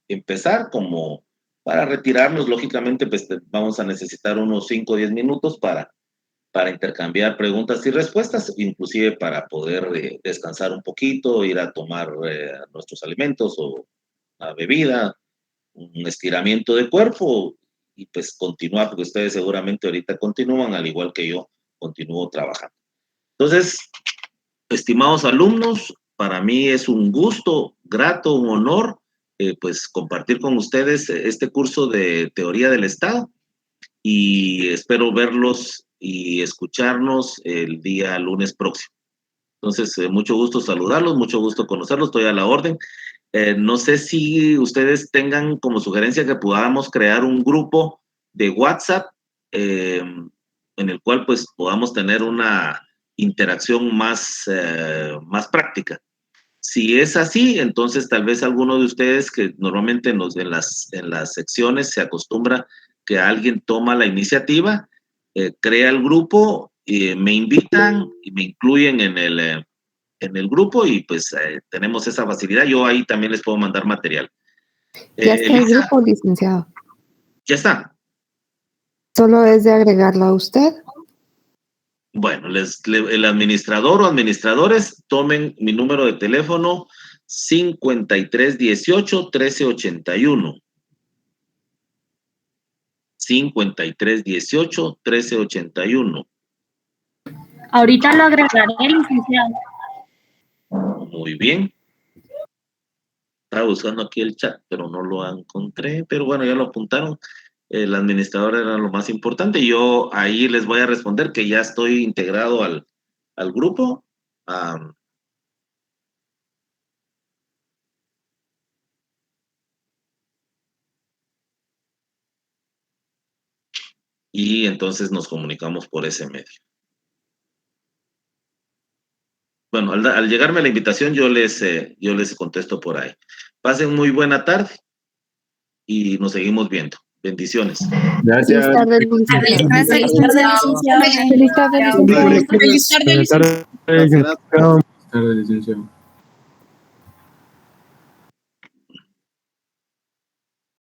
S3: empezar como para retirarnos. Lógicamente, pues vamos a necesitar unos 5 o 10 minutos para intercambiar preguntas y respuestas, inclusive para poder descansar un poquito, ir a tomar nuestros alimentos o la bebida, un estiramiento de cuerpo y pues continuar, porque ustedes seguramente ahorita continúan, al igual que yo, continúo trabajando. Entonces, estimados alumnos, para mí es un gusto, grato, un honor pues compartir con ustedes este curso de teoría del Estado y espero verlos y escucharnos el día lunes próximo. Entonces, mucho gusto saludarlos, mucho gusto conocerlos, estoy a la orden. No sé si ustedes tengan como sugerencia que podamos crear un grupo de WhatsApp en el cual pues podamos tener una interacción más práctica. Si es así, entonces tal vez alguno de ustedes que normalmente en las secciones se acostumbra que alguien toma la iniciativa, crea el grupo, me invitan y me incluyen en el grupo y pues tenemos esa facilidad. Yo ahí también les puedo mandar material.
S2: Ya está el
S3: Elisa,
S2: grupo, licenciado.
S3: ya está.
S2: Solo es de agregarlo a usted.
S3: Bueno, el administrador o administradores tomen mi número de teléfono 5318-1381. 5318-1381.
S7: Ahorita lo agregaré, licenciado.
S3: Muy bien. Estaba buscando aquí el chat, pero no lo encontré. Pero bueno, ya lo apuntaron. El administrador era lo más importante. Yo ahí les voy a responder que ya estoy integrado al grupo. Y entonces nos comunicamos por ese medio. Bueno, al llegarme la invitación, yo les contesto por ahí. Pasen muy buena tarde y nos seguimos viendo. Bendiciones.
S1: Gracias.
S2: Feliz tarde, licenciado.
S4: Gracias, licenciado.
S2: Feliz tarde, licenciado.
S5: Feliz tarde, licenciado.
S1: Buenas tardes, licenciado.